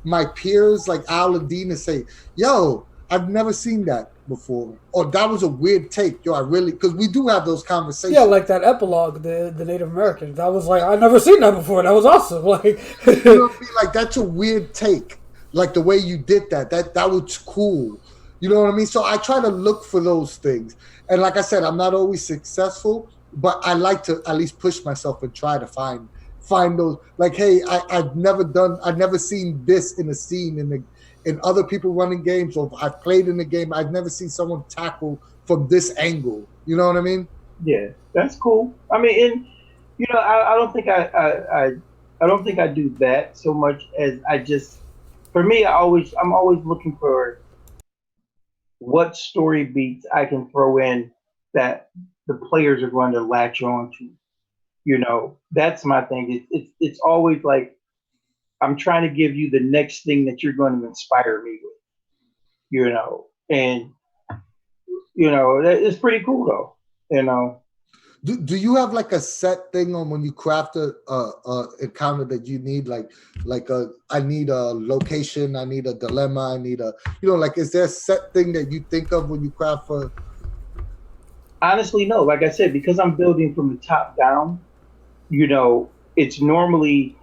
my peers like Al and Dean to say, yo, I've never seen that before. Or that was a weird take. Yo, because we do have those conversations. Yeah, like that epilogue, the Native Americans. I was like, I've never seen that before. That was awesome. Like, you know what I mean? Like, that's a weird take. Like the way you did that was cool. You know what I mean? So I try to look for those things. And like I said, I'm not always successful, but I like to at least push myself and try to find those. Like, hey, I've never seen this in a scene in other people running games, or I've played in the game. I've never seen someone tackle from this angle. You know what I mean? Yeah, that's cool. I mean, and I don't think I don't think I do that so much as I just. For me, I'm always looking for what story beats I can throw in that the players are going to latch on to. That's my thing. It's always like I'm trying to give you the next thing that you're going to inspire me with. And it's pretty cool though. Do you have like a set thing on when you craft a encounter that you need I need a location, I need a dilemma, I need is there a set thing that you think of when you craft for? Honestly, no. Like I said, because I'm building from the top down, it's normally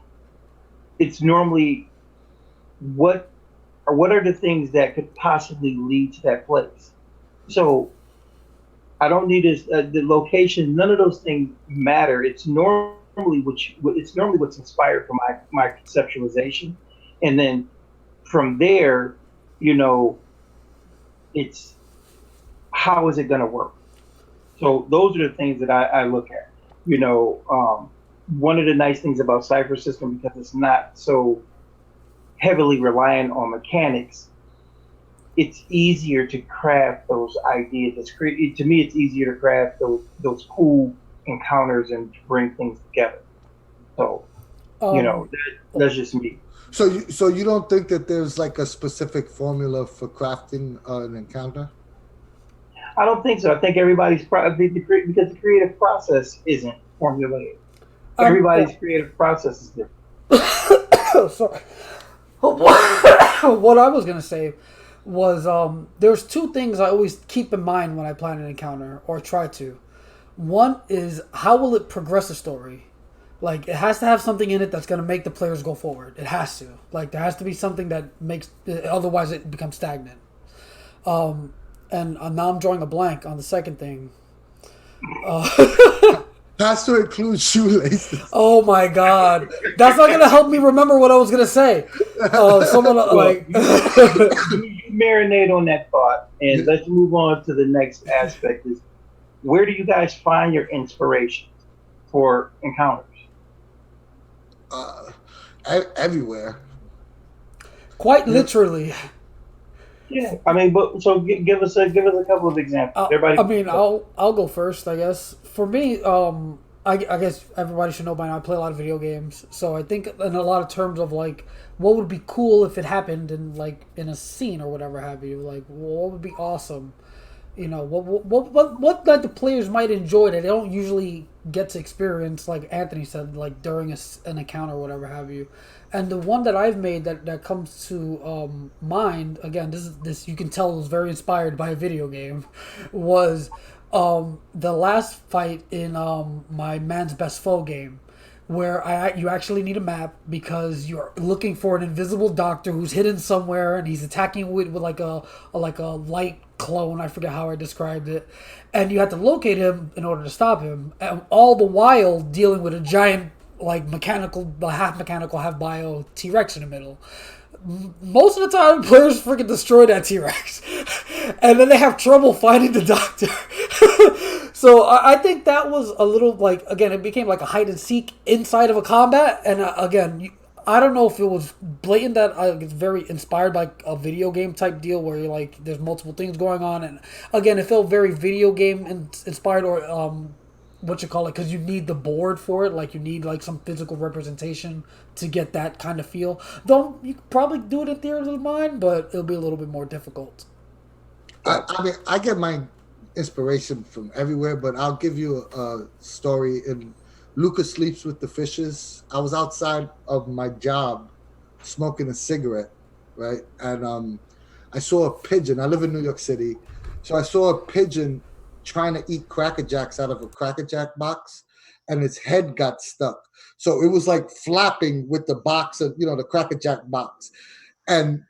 what are the things that could possibly lead to that place. So I don't need the location. None of those things matter. It's normally what's inspired from my conceptualization, and then from there, it's how is it going to work. So those are the things that I look at. One of the nice things about Cypher System, because it's not so heavily reliant on mechanics, it's easier to craft those ideas. To me, it's easier to craft those cool encounters and to bring things together. So, that's just me. So you don't think that there's like a specific formula for crafting an encounter? I don't think so. I think everybody's because the creative process isn't formulated. Everybody's creative process is different. Sorry. What I was gonna say was there's two things I always keep in mind when I plan an encounter, or try to. One is, how will it progress the story? Like, it has to have something in it that's going to make the players go forward. It has to. Like, there has to be something that makes, otherwise it becomes stagnant. And now I'm drawing a blank on the second thing. Has to include shoelaces. Oh my God, that's not gonna help me remember what I was gonna say. Someone you marinate on that thought, and let's move on to the next aspect. Is where do you guys find your inspiration for encounters? Everywhere. Quite literally. Yeah, I mean, but so give us a couple of examples. Everybody. I mean, I'll go first, I guess. For me, I guess everybody should know by now I play a lot of video games. So I think in a lot of terms of like what would be cool if it happened in like in a scene or whatever have you. Like what would be awesome. You know, what that the players might enjoy that they don't usually get to experience, like Anthony said, like during an encounter or whatever have you. And the one that I've made that comes to mind, again, this you can tell was very inspired by a video game, was the last fight in my Man's Best Foe game, where you actually need a map because you're looking for an invisible doctor who's hidden somewhere and he's attacking with like a light clone. I forget how I described it, and you have to locate him in order to stop him. And all the while dealing with a giant like mechanical, half mechanical, half bio T-Rex in the middle. Most of the time, players freaking destroy that T-Rex, and then they have trouble finding the doctor. So I think that was a little like, again, it became like a hide and seek inside of a combat. And again, I don't know if it was blatant that it's very inspired by a video game type deal where you're like there's multiple things going on, and again, it felt very video game inspired or what you call it, because you need the board for it, like you need like some physical representation to get that kind of feel. Though you could probably do it in theaters of mind, but it'll be a little bit more difficult. I mean, I get my inspiration from everywhere, but I'll give you a story. In Lucas Sleeps with the Fishes, I was outside of my job smoking a cigarette, right? And I saw a pigeon. I live in New York City. So I saw a pigeon trying to eat Cracker Jacks out of a Cracker Jack box, and its head got stuck. So it was like flapping with the box of, the Cracker Jack box. And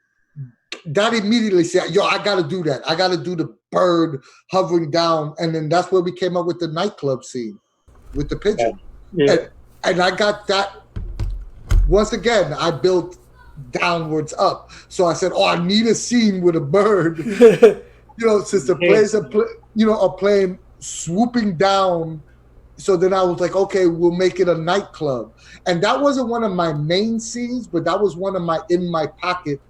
that immediately said, yo, I got to do that. I got to do the bird hovering down. And then that's where we came up with the nightclub scene with the pigeon. Yeah. And I got that. Once again, I built downwards up. So I said, I need a scene with a bird. Since the players are playing swooping down. So then I was like, okay, we'll make it a nightclub. And that wasn't one of my main scenes, but that was one of my in my pocket,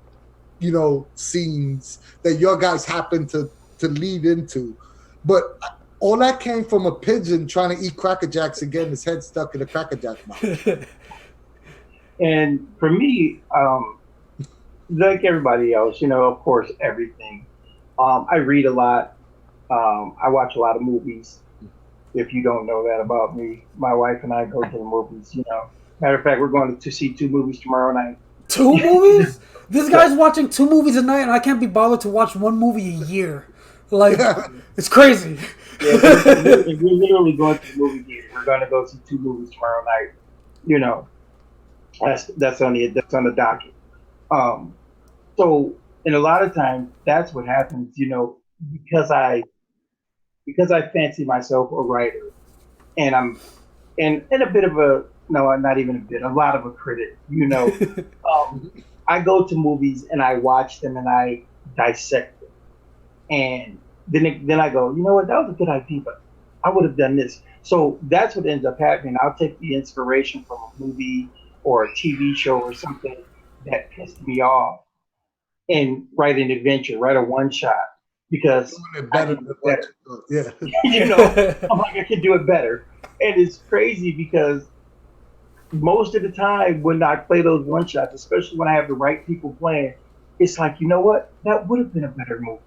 scenes that your guys happened to lead into. But all that came from a pigeon trying to eat Cracker Jacks and getting his head stuck in a Cracker Jack box. And for me, like everybody else, of course, everything. I read a lot. I watch a lot of movies. If you don't know that about me, my wife and I go to the movies. Matter of fact, we're going to see 2 movies tomorrow night. 2 movies? This guy's watching 2 movies a night, and I can't be bothered to watch 1 movie a year. Like, it's crazy. Yeah, we're literally going to the movie theater. We're going to go see 2 movies tomorrow night. That's on the docket. So, and a lot of times that's what happens. Because I fancy myself a writer, and I'm and a bit of a not even a bit, a lot of a critic. I go to movies and I watch them and I dissect them, and then I go, you know what, that was a good idea, but I would have done this. So that's what ends up happening. I'll take the inspiration from a movie or a TV show or something that pissed me off, and write an adventure, write a one shot. Because better. Yeah. I'm like, I can do it better. And it's crazy because most of the time when I play those one shots, especially when I have the right people playing, it's like, you know what? That would have been a better movie.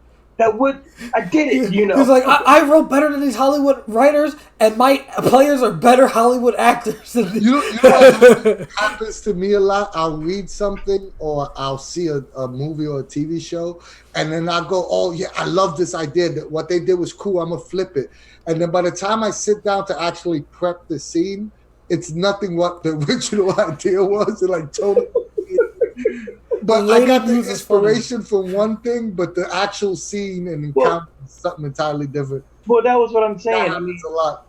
I did it, It's like, I wrote better than these Hollywood writers, and my players are better Hollywood actors than these. What happens to me a lot? I'll read something or I'll see a movie or a TV show, and then I'll go, oh, yeah, I love this idea. That what they did was cool. I'm going to flip it. And then by the time I sit down to actually prep the scene, it's nothing what the original idea was. It like totally... But I got the inspiration from one thing, but the actual scene and encounter is something entirely different. Well, that was what I'm saying. That happens a lot.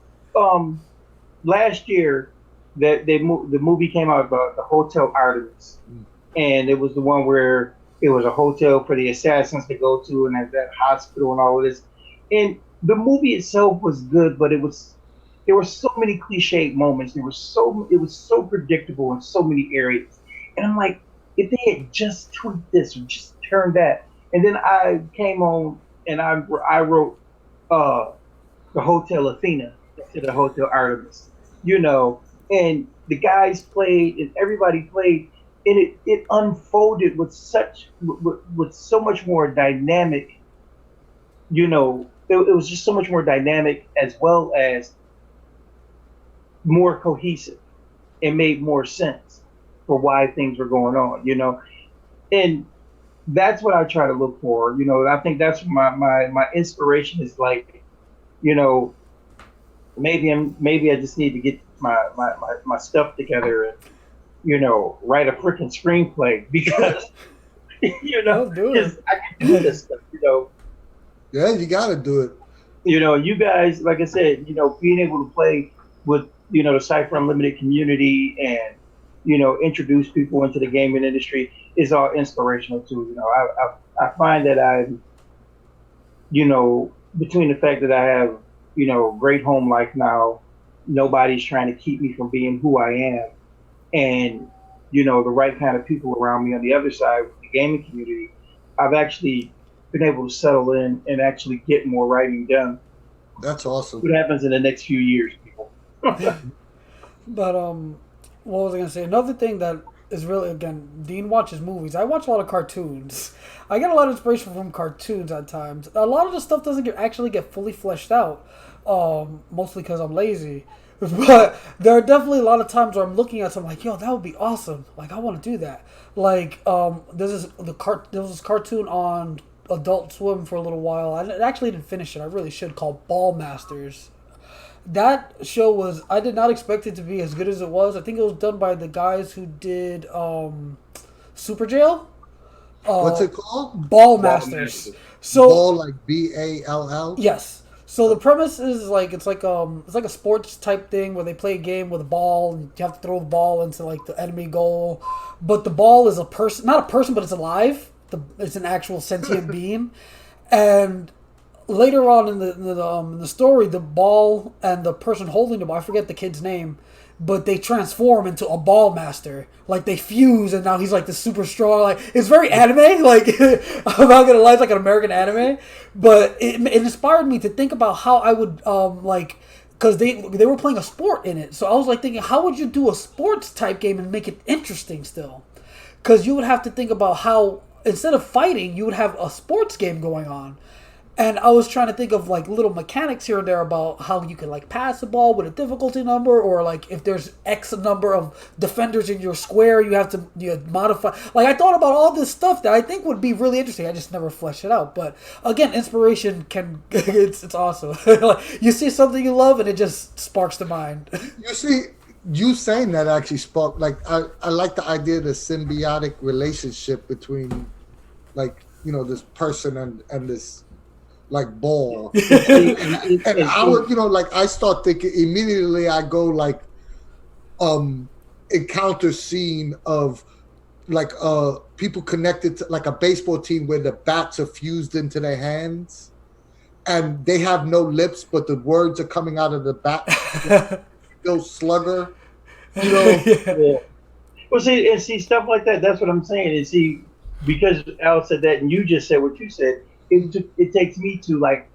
Last year, the movie came out about the Hotel Artemis, and it was the one where it was a hotel for the assassins to go to, and that hospital and all of this. And the movie itself was good, but there were so many cliched moments. It was so predictable in so many areas, and I'm like, if they had just tweaked this or just turned that, and then I came on and I wrote the Hotel Athena instead of Hotel Artemis, you know, and the guys played and everybody played, and it unfolded with so much more dynamic, it was just so much more dynamic as well as more cohesive. It made more sense for why things were going on, and that's what I try to look for. I think that's my inspiration is like, you know, maybe I just need to get my stuff together and write a freaking screenplay because Let's do because it. I can do this stuff. Yeah, you got to do it. You guys, like I said, being able to play with the Cypher Unlimited community and introduce people into the gaming industry is all inspirational too. I find that between the fact that I have great home life now, nobody's trying to keep me from being who I am, and the right kind of people around me on the other side with the gaming community, I've actually been able to settle in and actually get more writing done. That's awesome. What happens in the next few years, people? But what was I gonna say? Another thing that is really, again, Dean watches movies. I watch a lot of cartoons. I get a lot of inspiration from cartoons at times. A lot of the stuff doesn't actually get fully fleshed out, mostly because I'm lazy. But there are definitely a lot of times where I'm looking at something like, yo, that would be awesome. Like, I want to do that. Like, there was this cartoon on Adult Swim for a little while. I actually didn't finish it. I really should. Called Ball Masters. That show was, I did not expect it to be as good as it was. I think it was done by the guys who did Super Jail. What's it called? Ball Masters. So Ball, like Ball. yes. So the premise is like it's like a sports type thing where they play a game with a ball and you have to throw the ball into like the enemy goal, but the ball is a person, not a person, but it's alive. It's an actual sentient being, and later on in the story, the ball and the person holding the ball, I forget the kid's name, but they transform into a ball master. Like they fuse, and now he's like the super strong. Like it's very anime. Like I'm not gonna lie, it's like an American anime, but it inspired me to think about how I would like. Because they were playing a sport in it, so I was like thinking, how would you do a sports type game and make it interesting still? Because you would have to think about how instead of fighting, you would have a sports game going on. And I was trying to think of like little mechanics here and there about how you can like pass the ball with a difficulty number, or like if there's X number of defenders in your square, you have to modify. Like I thought about all this stuff that I think would be really interesting. I just never fleshed it out. But again, inspiration can it's awesome. Like, you see something you love and it just sparks the mind. You see, you saying that actually sparked, like, I like the idea of the symbiotic relationship between, like, this person and this, like, ball. And I would, like, I start thinking immediately, I go, like, encounter scene of, like, people connected to, like, a baseball team where the bats are fused into their hands. And they have no lips, but the words are coming out of the bat. Bill Slugger, Yeah. Well, see stuff like that. That's what I'm saying. And see, because Al said that, and you just said what you said, it takes me to like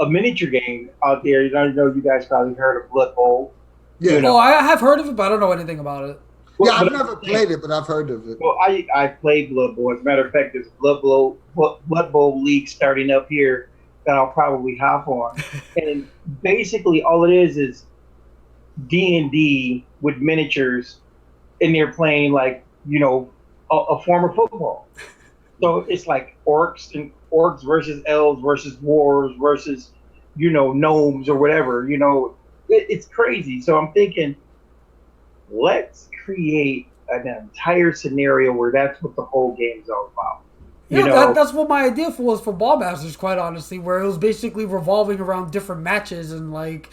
a miniature game out there. I know you guys probably heard of Blood Bowl. Yeah. Oh, I have heard of it, but I don't know anything about it. Well, I've never played it, but I've heard of it. Well, I played Blood Bowl. As a matter of fact, there's a Blood Bowl league starting up here that I'll probably hop on. And basically, all it is D&D with miniatures, and they're playing like a form of football. So it's like orcs versus elves versus dwarves versus gnomes or whatever. It's crazy. So I'm thinking, let's create an entire scenario where that's what the whole game is all about. That's what my idea was for Ball Masters, quite honestly, where it was basically revolving around different matches and like.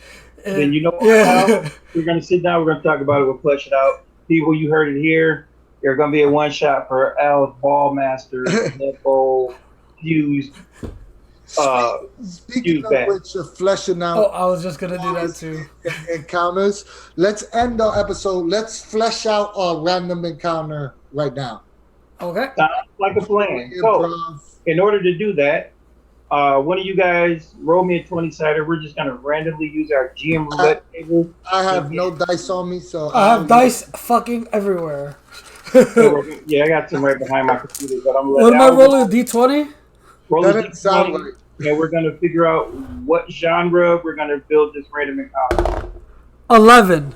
Then we're going to sit down. We're going to talk about it. We'll flesh it out. People, you heard it here. There's going to be a one shot for Al's Ball Masters, Netball, Fused. Speaking of which, fleshing out. Oh, I was just going to do that too. Encounters. Let's end our episode. Let's flesh out our random encounter right now. Okay. Sounds like a plan. So, in order to do that, One of you guys roll me a 20-sider. We're just gonna randomly use our GM I, roulette table. I have no dice on me, so I have dice fucking everywhere. Yeah, I got some right behind my computer, but I'm What letting am I out rolling? A D20? roll That a didn't sound d20, right. and we're gonna figure out what genre we're gonna build this random encounter. 11.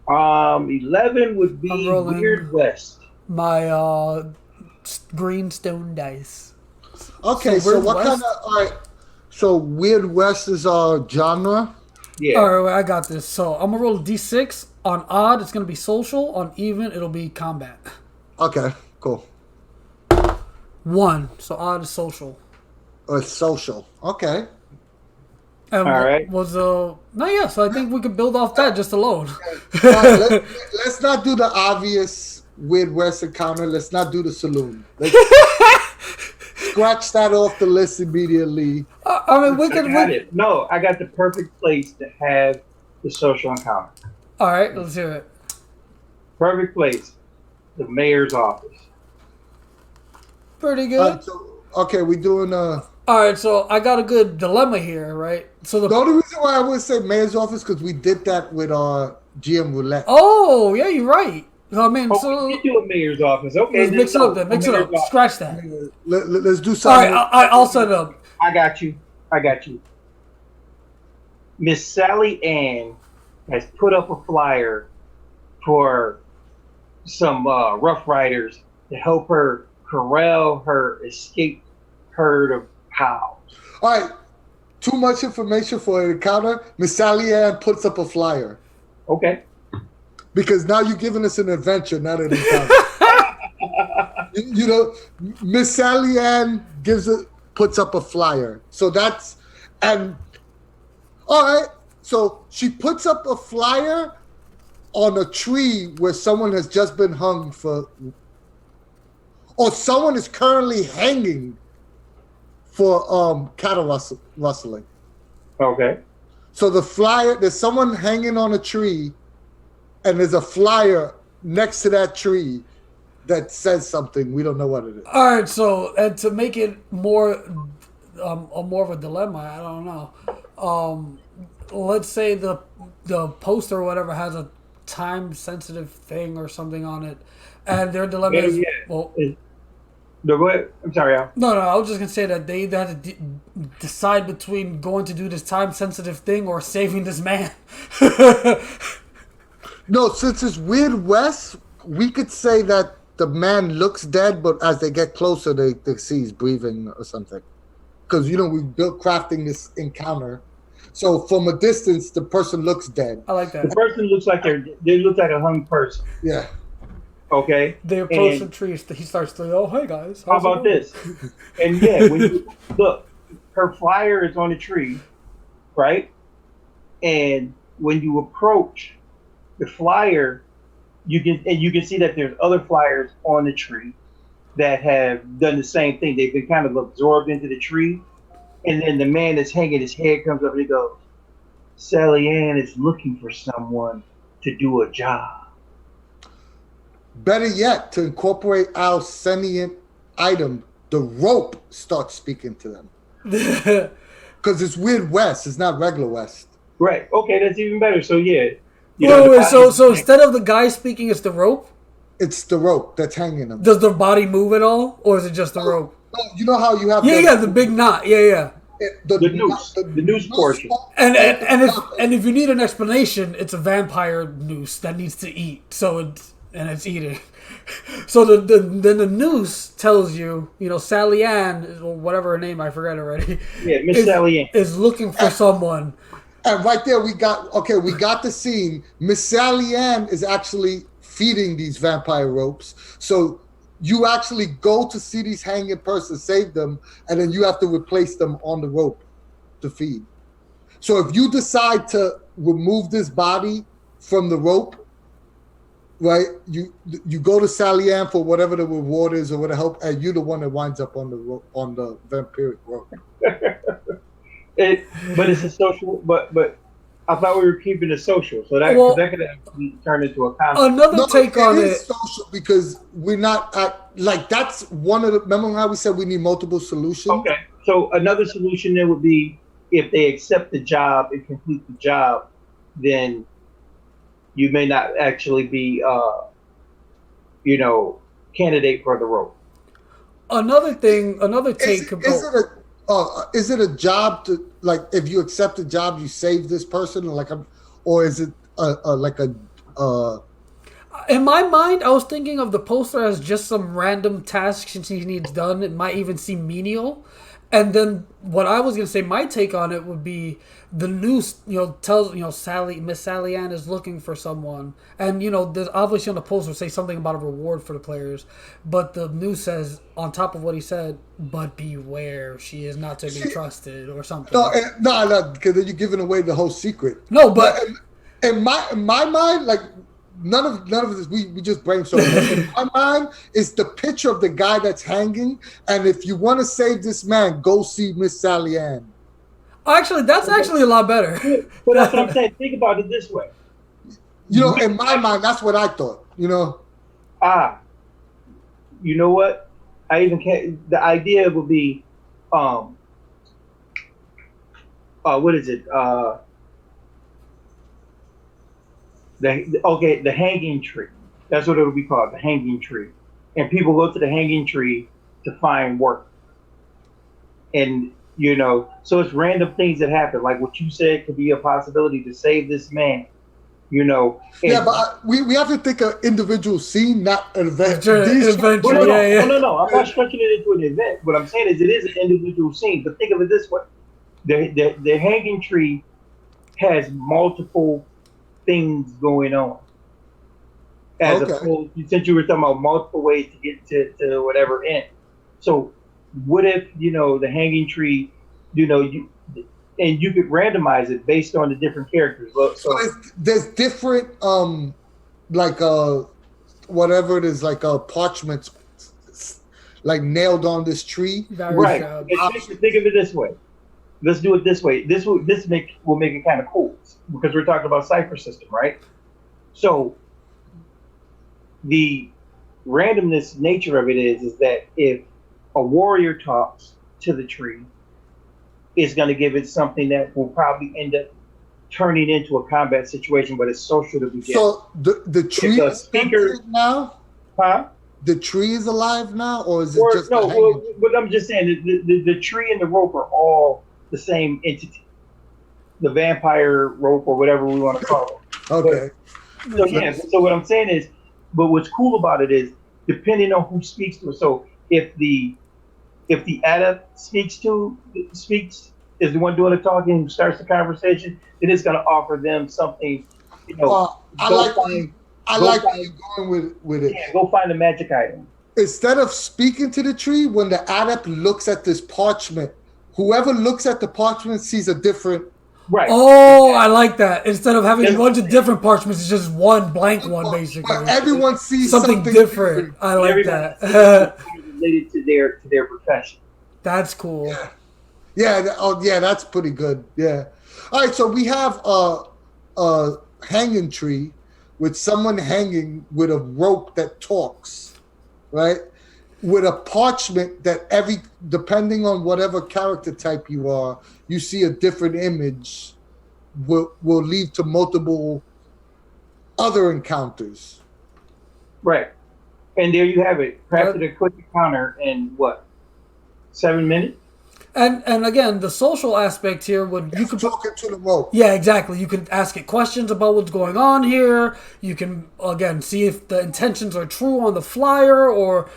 11 would I'm be rolling Weird West. my green stone dice. Okay, so Weird what West? kind of all right? So Weird West is our genre. Yeah. All right, wait, I got this. So I'm gonna roll a D6. On odd, it's gonna be social. On even, it'll be combat. Okay, cool. 1. So odd is social. Or social. Okay. And All right. was no, yeah. So I think we could build off that just alone. All right, let's not do the obvious Weird West encounter. Let's not do the saloon. Let's scratch that off the list immediately. I mean, we I could. got it. No, I got the perfect place to have the social encounter. All right, let's hear it. Perfect place. The mayor's office. Pretty good. Okay, we doing All right, so I got a good dilemma here, right? So the only reason why I would say mayor's office because we did that with our GM roulette. Oh, yeah, you're right. I mean, so we do a mayor's office. Okay, let's mix it up then. Mix it up. Scratch that. Let's do All something. right, I'll set it up. I got you. Miss Sally Ann has put up a flyer for some Rough Riders to help her corral her escaped herd of cows. All right, too much information for an encounter. Miss Sally Ann puts up a flyer Okay. because now you're giving us an adventure, not an encounter. you know, Miss Sally Ann puts up a flyer. So that's and all right. So she puts up a flyer on a tree where someone has just been hung for, or someone is currently hanging for cattle rustling. Okay. So the flyer, there's someone hanging on a tree, and there's a flyer next to that tree that says something. We don't know what it is. All right, so and to make it more of a dilemma, I don't know. Let's say the poster or whatever has a time sensitive thing or something on it, and their dilemma is well. No, go ahead. I'm sorry, Al. No, I was just gonna say that they either had to decide between going to do this time sensitive thing or saving this man. No, since it's Weird West, we could say that the man looks dead, but as they get closer, they see he's breathing or something. Because, you know, we built crafting this encounter. So from a distance, the person looks dead. I like that. The person looks like they look like a hung person. Yeah. Okay. They approach the tree. He starts to, oh, hey guys. How about this? And yeah, when you look, her flyer is on the tree, right? And when you approach the flyer, you can see that there's other flyers on the tree that have done the same thing. They've been kind of absorbed into the tree. And then the man that's hanging, his head comes up and he goes, Sally Ann is looking for someone to do a job. Better yet, to incorporate our sentient item, the rope starts speaking to them. Because it's Weird West, it's not regular West. Right. Okay, that's even better. So yeah. So instead of the guy speaking, it's the rope? It's the rope that's hanging them. Does the body move at all? Or is it just the rope? You know how you have the big knot. Yeah. The noose portion. And if you need an explanation, it's a vampire noose that needs to eat. So it's eating. So then the noose tells you, Sally Ann, or whatever her name, I forgot already. Yeah, Miss Sally Ann is looking for someone. And right there we got the scene. Miss Sally Ann is actually feeding these vampire ropes. So you actually go to see these hanging persons, save them, and then you have to replace them on the rope to feed. So if you decide to remove this body from the rope, right, you go to Sally Ann for whatever the reward is or whatever help, and you're the one that winds up on the rope, on the vampiric rope. But it's a social. But I thought we were keeping it social, so that could actually turn into a conflict. Another take on it. Social because we're not at, like, that's one of the. Remember how we said we need multiple solutions? Okay, So another solution there would be if they accept the job and complete the job, then you may not actually be, you know, candidate for the role. Another thing, another take. Is it a job to, like, if you accept a job you save this person, or is it like a In my mind, I was thinking of the poster as just some random tasks he needs done. It might even seem menial. And then what I was gonna say, my take on it would be the news. Tells Miss Sally Ann is looking for someone, and there's obviously on the poster say something about a reward for the players, but the news says on top of what he said, but beware, she is not to be trusted or something. No, because then you're giving away the whole secret. No, but in my mind, like. None of this. We just brainstormed. In my mind, it's the picture of the guy that's hanging, and if you want to save this man, go see Miss Sally Ann. Actually, that's actually a lot better. But that's what I'm saying. Think about it this way. In my mind, that's what I thought. You know what? I even can't. The idea would be, what is it? The hanging tree. That's what it'll be called, the hanging tree. And people go to the hanging tree to find work. And, so it's random things that happen. Like what you said could be a possibility to save this man, Yeah, but we have to think of individual scene, not an event. No, I'm not stretching it into an event. What I'm saying is it is an individual scene. But think of it this way. The hanging tree has multiple things going on, as opposed, since you were talking about multiple ways to get to whatever end. So what if the hanging tree, you could randomize it based on the different characters. So there's different whatever it is, like parchments like nailed on this tree. Right. Think of it this way. Let's do it this way. This will make it kind of cool because we're talking about Cypher System, right? So the randomness nature of it is that if a warrior talks to the tree, it's going to give it something that will probably end up turning into a combat situation, but it's social to begin. So the tree is speaker now? Huh? The tree is alive now, or is it just no? But I'm just saying the tree and the rope are all the same entity, the vampire rope or whatever we want to call it. Okay. So what I'm saying is, but what's cool about it is depending on who speaks to it. So if the adept speaks is the one doing the talking, who starts the conversation, then it's going to offer them something. I like where you're going with it. Yeah, go find a magic item. Instead of speaking to the tree, when the adept looks at this parchment, whoever looks at the parchment sees a different. Right. Oh, I like that. Instead of having a bunch of different parchments, it's just one blank one, basically. But everyone sees something different. I like that. Related to their profession. That's cool. Yeah. That's pretty good. Yeah. All right. So we have a hanging tree with someone hanging with a rope that talks, right? With a parchment that depending on whatever character type you are, you see a different image will lead to multiple other encounters. Right. And there you have it. Crafted a quick encounter in 7 minutes? And again, the social aspect here you could talk into the rope. Yeah, exactly. You could ask it questions about what's going on here. You can again see if the intentions are true on the flyer, or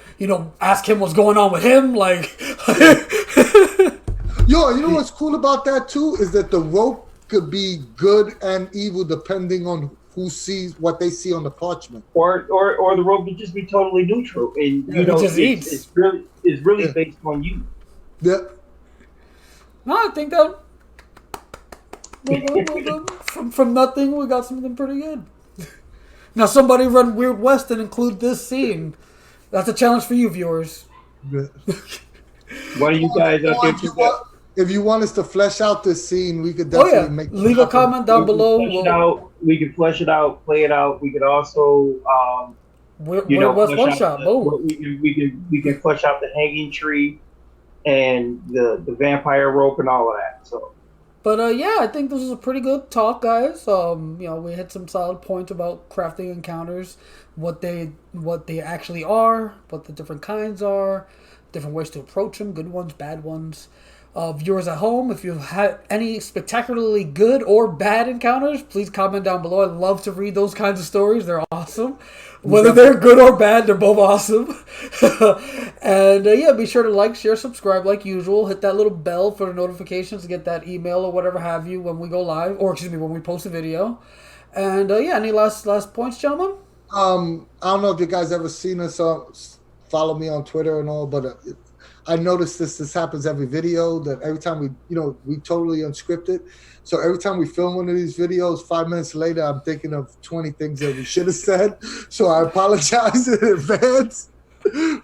ask him what's going on with him. Like, yo, you know what's cool about that too is that the rope could be good and evil depending on who sees what they see on the parchment. Or the rope could just be totally neutral, and it's really based on you. Yeah. No, I think that from nothing we got something pretty good. Now somebody run Weird West and include this scene. That's a challenge for you viewers. What do you guys if you want us to flesh out this scene, we could definitely leave a comment down below. We can flesh it out, play it out. We could also Weird West one shot. Boom. We can flesh out the hanging tree. and the vampire rope and all of that. So But yeah, I think this was a pretty good talk, guys. We hit some solid points about crafting encounters, what they actually are, what the different kinds are, different ways to approach them, good ones, bad ones. Viewers at home, if you've had any spectacularly good or bad encounters, please comment down below. I'd love to read those kinds of stories. They're awesome. Whether they're good or bad, they're both awesome. And yeah, be sure to like, share, subscribe like usual. Hit that little bell for the notifications to get that email or whatever have you when we go live, or excuse me, when we post a video. And yeah, any last points, gentlemen? I don't know if you guys ever seen us follow me on Twitter and all, but I noticed this happens every video, that every time we totally unscripted. So every time we film one of these videos, 5 minutes later, I'm thinking of 20 things that we should have said. So I apologize in advance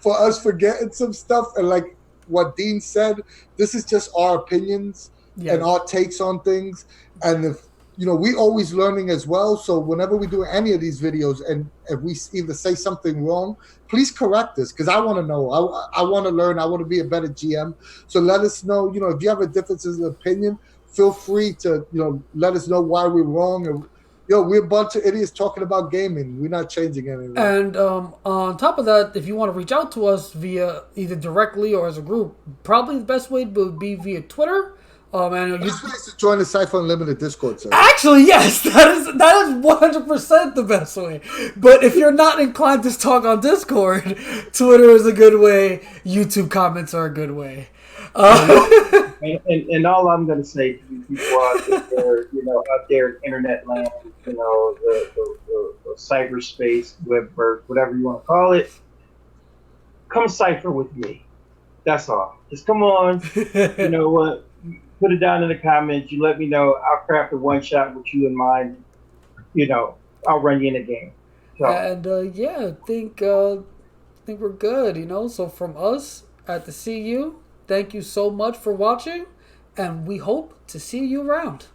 for us forgetting some stuff. And like what Dean said, this is just our opinions and our takes on things. And we always learning as well. So whenever we do any of these videos, and if we either say something wrong, please correct us, because I want to know. I want to learn. I want to be a better GM. So let us know. If you have a differences of opinion, feel free to let us know why we're wrong. And we're a bunch of idiots talking about gaming. We're not changing anything. And on top of that, if you want to reach out to us via either directly or as a group, probably the best way would be via Twitter. And best way is to join the Cypher Unlimited Discord server. Actually, yes, that is 100% the best way. But if you're not inclined to talk on Discord, Twitter is a good way. YouTube comments are a good way. and all I'm going to say to you people out there in internet land, the cyberspace, whatever you want to call it, come Cypher with me. That's all. Just come on. You know what? Put it down in the comments. You let me know. I'll craft a one shot with you in mind. I'll run you in a game. So. And yeah, I think we're good. So from us at the CU, thank you so much for watching, and we hope to see you around.